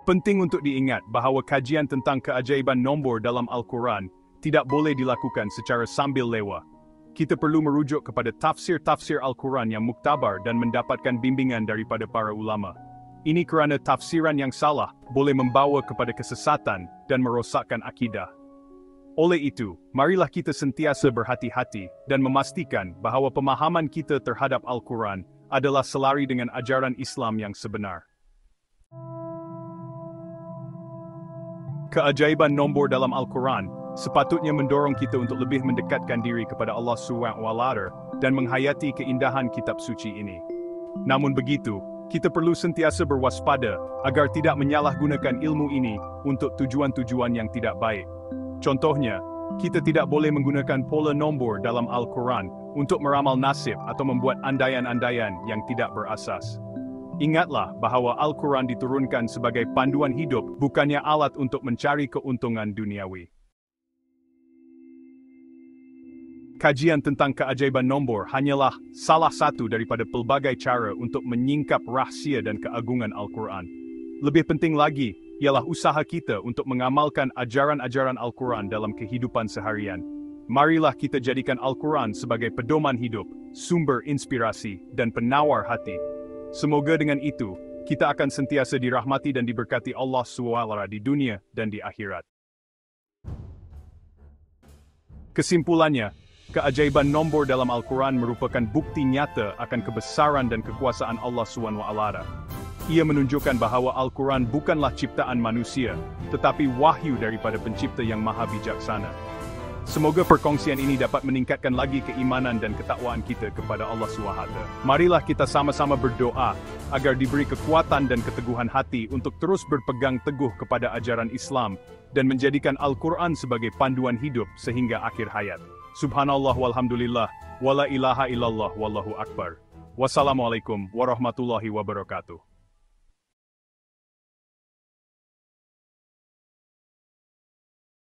Penting untuk diingat bahwa kajian tentang keajaiban nombor dalam Al-Quran tidak boleh dilakukan secara sambil lewat. Kita perlu merujuk kepada tafsir-tafsir Al-Quran yang muktabar dan mendapatkan bimbingan daripada para ulama. Ini kerana tafsiran yang salah boleh membawa kepada kesesatan dan merosakkan akidah. Oleh itu, marilah kita sentiasa berhati-hati dan memastikan bahwa pemahaman kita terhadap Al-Quran adalah selari dengan ajaran Islam yang sebenar. Keajaiban nombor dalam Al-Quran sepatutnya mendorong kita untuk lebih mendekatkan diri kepada Allah SWT dan menghayati keindahan kitab suci ini. Namun begitu, kita perlu sentiasa berwaspada agar tidak menyalahgunakan ilmu ini untuk tujuan-tujuan yang tidak baik. Contohnya, kita tidak boleh menggunakan pola nombor dalam Al-Quran untuk meramal nasib atau membuat andaian-andaian yang tidak berasas. Ingatlah bahwa Al-Quran diturunkan sebagai panduan hidup, bukannya alat untuk mencari keuntungan duniawi. Kajian tentang keajaiban nombor hanyalah salah satu daripada pelbagai cara untuk menyingkap rahsia dan keagungan Al-Quran. Lebih penting lagi, ialah usaha kita untuk mengamalkan ajaran-ajaran Al-Quran dalam kehidupan seharian. Marilah kita jadikan Al-Quran sebagai pedoman hidup, sumber inspirasi, dan penawar hati. Semoga dengan itu, kita akan sentiasa dirahmati dan diberkati Allah SWT di dunia dan di akhirat. Kesimpulannya, keajaiban nombor dalam Al-Quran merupakan bukti nyata akan kebesaran dan kekuasaan Allah SWT. Ia menunjukkan bahwa Al-Quran bukanlah ciptaan manusia, tetapi wahyu daripada pencipta yang maha bijaksana. Semoga perkongsian ini dapat meningkatkan lagi keimanan dan ketakwaan kita kepada Allah SWT. Marilah kita sama-sama berdoa agar diberi kekuatan dan keteguhan hati untuk terus berpegang teguh kepada ajaran Islam dan menjadikan Al-Quran sebagai panduan hidup sehingga akhir hayat. Subhanallah walhamdulillah, wala ilaha illallah wallahu akbar. Wassalamualaikum warahmatullahi wabarakatuh.